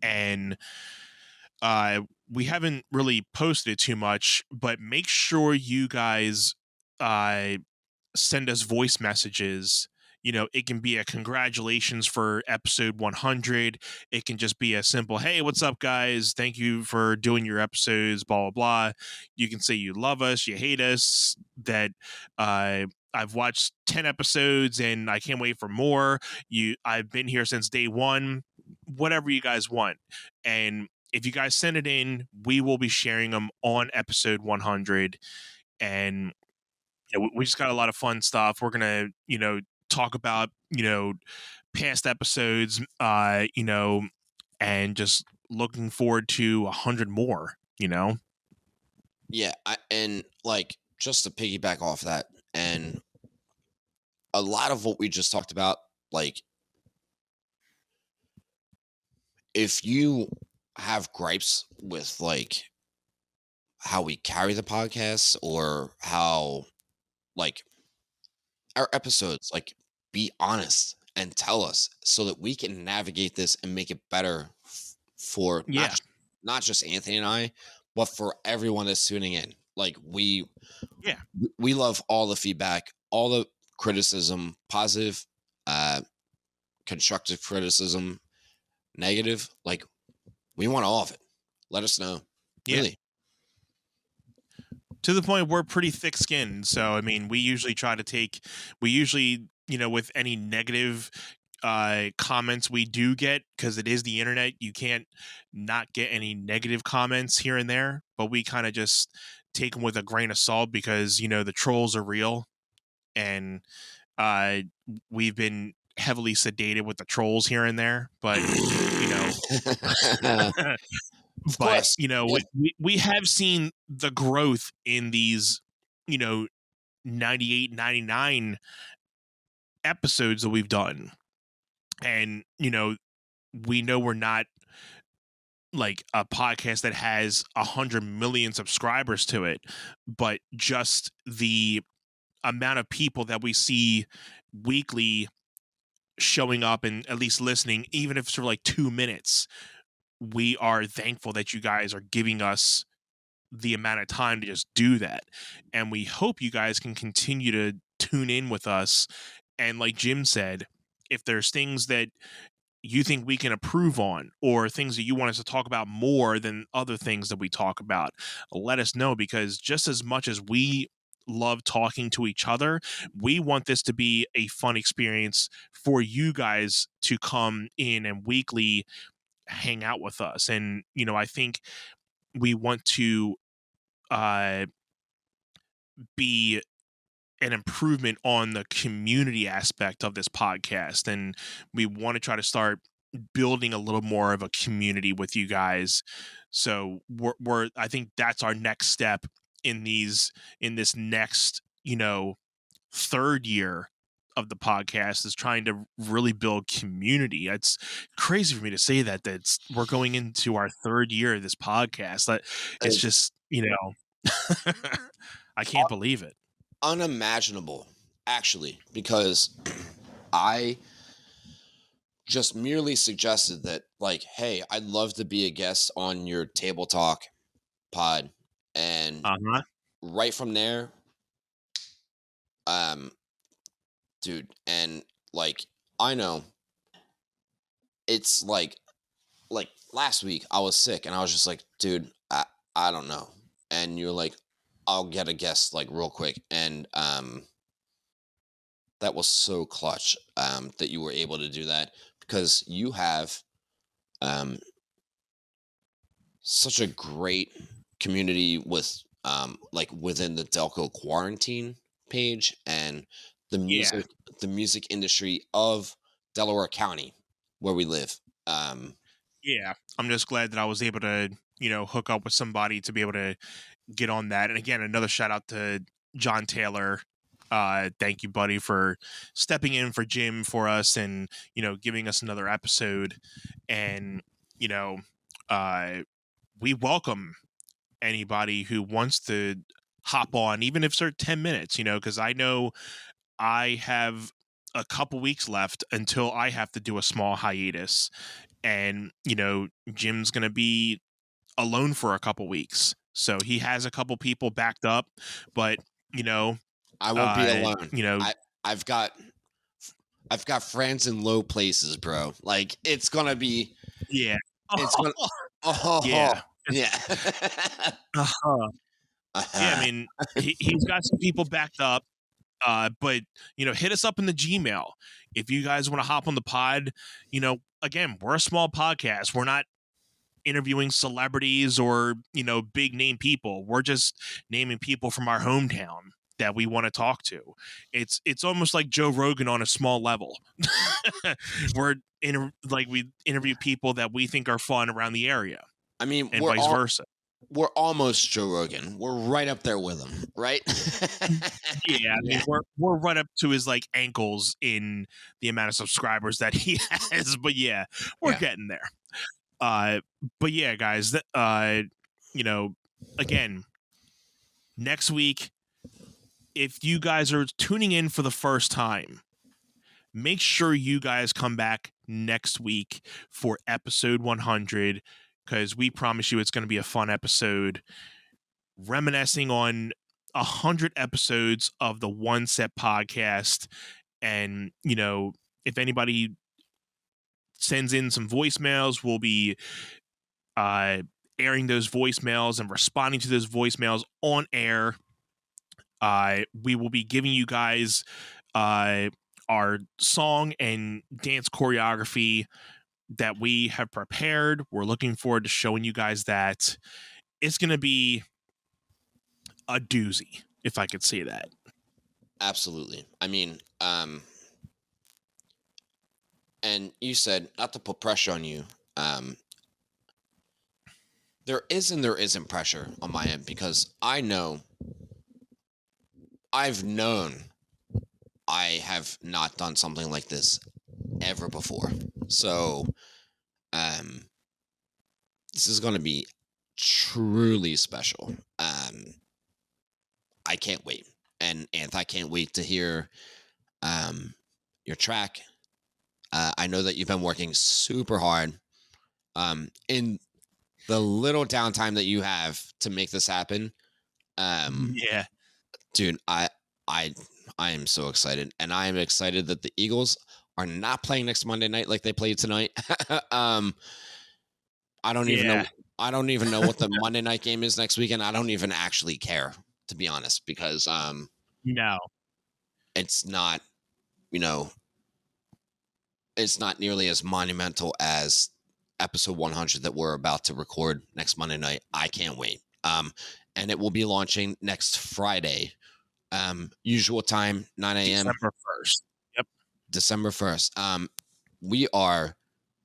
And uh we haven't really posted it too much, but make sure you guys uh send us voice messages. It can be a congratulations for episode 100. It can just be a simple, hey, what's up, guys? Thank you for doing your episodes, blah, blah, blah. You can say you love us, you hate us, that I've watched 10 episodes and I can't wait for more. I've been here since day one, whatever you guys want. And if you guys send it in, we will be sharing them on episode 100. And we just got a lot of fun stuff. We're gonna, talk about, past episodes, and just looking forward to 100 more. Yeah, and like just to piggyback off that, and a lot of what we just talked about, like if you have gripes with like how we carry the podcast or how like our episodes, like be honest and tell us so that we can navigate this and make it better for Yeah, not just Anthony and I, but for everyone that's tuning in. Like yeah, we love all the feedback, all the criticism, positive, uh, constructive criticism, negative. Like we want all of it. Let us know. yeah. Really. To the point we're pretty thick skinned. So I mean, we usually, with any negative comments we do get, because it is the internet, you can't not get any negative comments here and there, but we kind of just take them with a grain of salt because the trolls are real. And uh we've been heavily sedated with the trolls here and there, but Of but course. we have seen the growth in these, you know 98, 99 episodes that we've done. And we know we're not like a podcast that has 100 million subscribers to it, but just the amount of people that we see weekly showing up and at least listening, even if it's for like 2 minutes, we are thankful that you guys are giving us the amount of time to just do that. And we hope you guys can continue to tune in with us. And like Jim said, if there's things that you think we can improve on, or things that you want us to talk about more than other things that we talk about, let us know, because just as much as we love talking to each other, we want this to be a fun experience for you guys to come in and weekly hang out with us. And I think we want to uh be an improvement on the community aspect of this podcast, and we want to try to start building a little more of a community with you guys. So we're I think that's our next step in this next third year of the podcast, is trying to really build community. It's crazy for me to say that we're going into our third year of this podcast. That it's It's just I can't believe it. unimaginable, actually, because I just merely suggested that, like, hey, I'd love to be a guest on your table talk pod. And Uh-huh. right from there, um, dude, and like I know it's like last week I was sick and I was just like, dude, I don't know. And you're like, I'll get a guest like real quick. And that was so clutch that you were able to do that because you have um such a great community with like within the Delco quarantine page and the Yeah. music the music industry of Delaware County where we live. Um Yeah. I'm just glad that I was able to, hook up with somebody to be able to get on that. And again, another shout out to John Taylor. Thank you, buddy, for stepping in for Jim for us and, giving us another episode. And, you know, uh, we welcome anybody who wants to hop on, even if it's 10 minutes, because I know I have a couple weeks left until I have to do a small hiatus. And, Jim's going to be alone for a couple weeks. So he has a couple people backed up, but, you know, I won't be alone. you know, I I've got I've got friends in low places, bro. Like yeah. it's gonna oh Yeah. yeah. Uh-huh. Yeah, I mean, he's got some people backed up. But hit us up in the Gmail if you guys want to hop on the pod. Again, we're a small podcast. We're not interviewing celebrities or big name people. We're just naming people from our hometown that we want to talk to. It's almost like Joe Rogan on a small level. We interview people that we think are fun around the area I mean, and vice versa. we're almost Joe Rogan. We're right up there with him, right? Yeah, I mean, Yeah. we're right up to his like ankles in the amount of subscribers that he has, but yeah, we're Yeah. getting there. But yeah, guys, again, next week, if you guys are tuning in for the first time, make sure you guys come back next week for episode 100 because we promise you it's going to be a fun episode reminiscing on 100 episodes of the One Set podcast. And, if anybody sends in some voicemails, we'll be airing those voicemails and responding to those voicemails on air. We will be giving you guys our song and dance choreography that we have prepared. We're looking forward to showing you guys that. It's going to be a doozy, if I could say that. Absolutely. I mean, and you said not to put pressure on you. There is and there isn't pressure on my end because I've known I have not done something like this ever before. So, this is going to be truly special. I can't wait. And I can't wait to hear your track. I know that you've been working super hard in the little downtime that you have to make this happen. Yeah. Dude, I am so excited, and I am excited that the Eagles are not playing next Monday night like they played tonight. I don't even know. I don't even know what the Monday night game is next weekend. I don't even actually care, to be honest, because No. it's not, it's not nearly as monumental as episode 100 that we're about to record next Monday night. I can't wait. And it will be launching next Friday. Usual time, 9 a.m. December 1st. Yep. December 1st. We are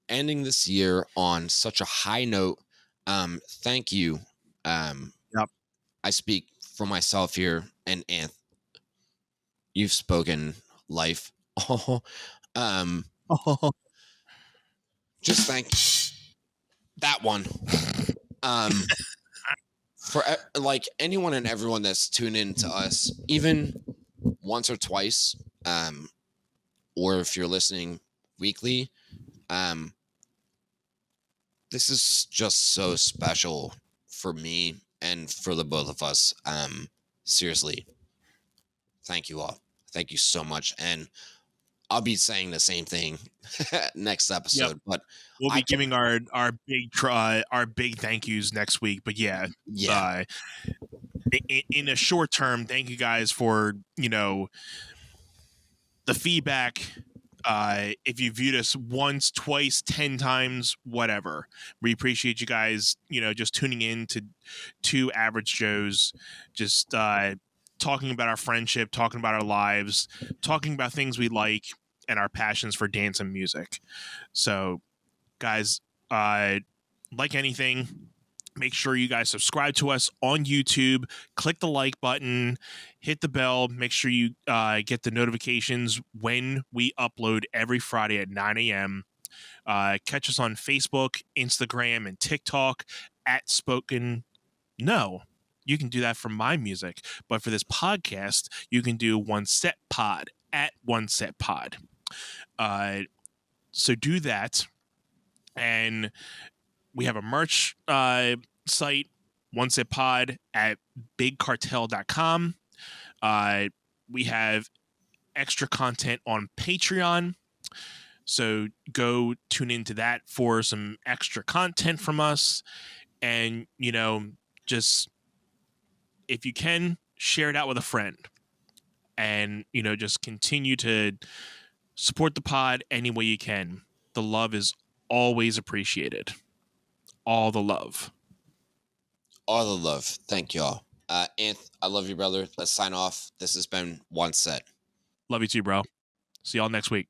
ending this year on such a high note. Thank you. Yep. I speak for myself here, and you've spoken life. Just thank that one. For like anyone and everyone that's tuned in to us, even once or twice, or if you're listening weekly, this is just so special for me and for the both of us. Seriously, thank you all. Thank you so much. And I'll be saying the same thing next Yep. episode, but We'll I be can, giving our big thank yous next week. But yeah, yeah, in a short term, thank you guys for the feedback. If you viewed us once, twice, 10 times, whatever, we appreciate you guys, just tuning in to two average Joes, just talking about our friendship, talking about our lives, talking about things we like and our passions for dance and music. So, guys, like anything, make sure you guys subscribe to us on YouTube, click the like button, hit the bell, make sure you get the notifications when we upload every Friday at 9 a.m. Catch us on Facebook, Instagram, and TikTok at Spoken. No, you can do that for my music. But for this podcast, you can do One Set Pod at One Set Pod. So do that. And we have a merch site, One Set Pod at bigcartel.com. We have extra content on Patreon. So go tune into that for some extra content from us. And, just if you can, share it out with a friend. And, just continue to support the pod any way you can. The love is always appreciated. All the love. all the love. Thank y'all. Anth, I love you, brother. Let's sign off. This has been One Set. Love you too, bro. See y'all next week.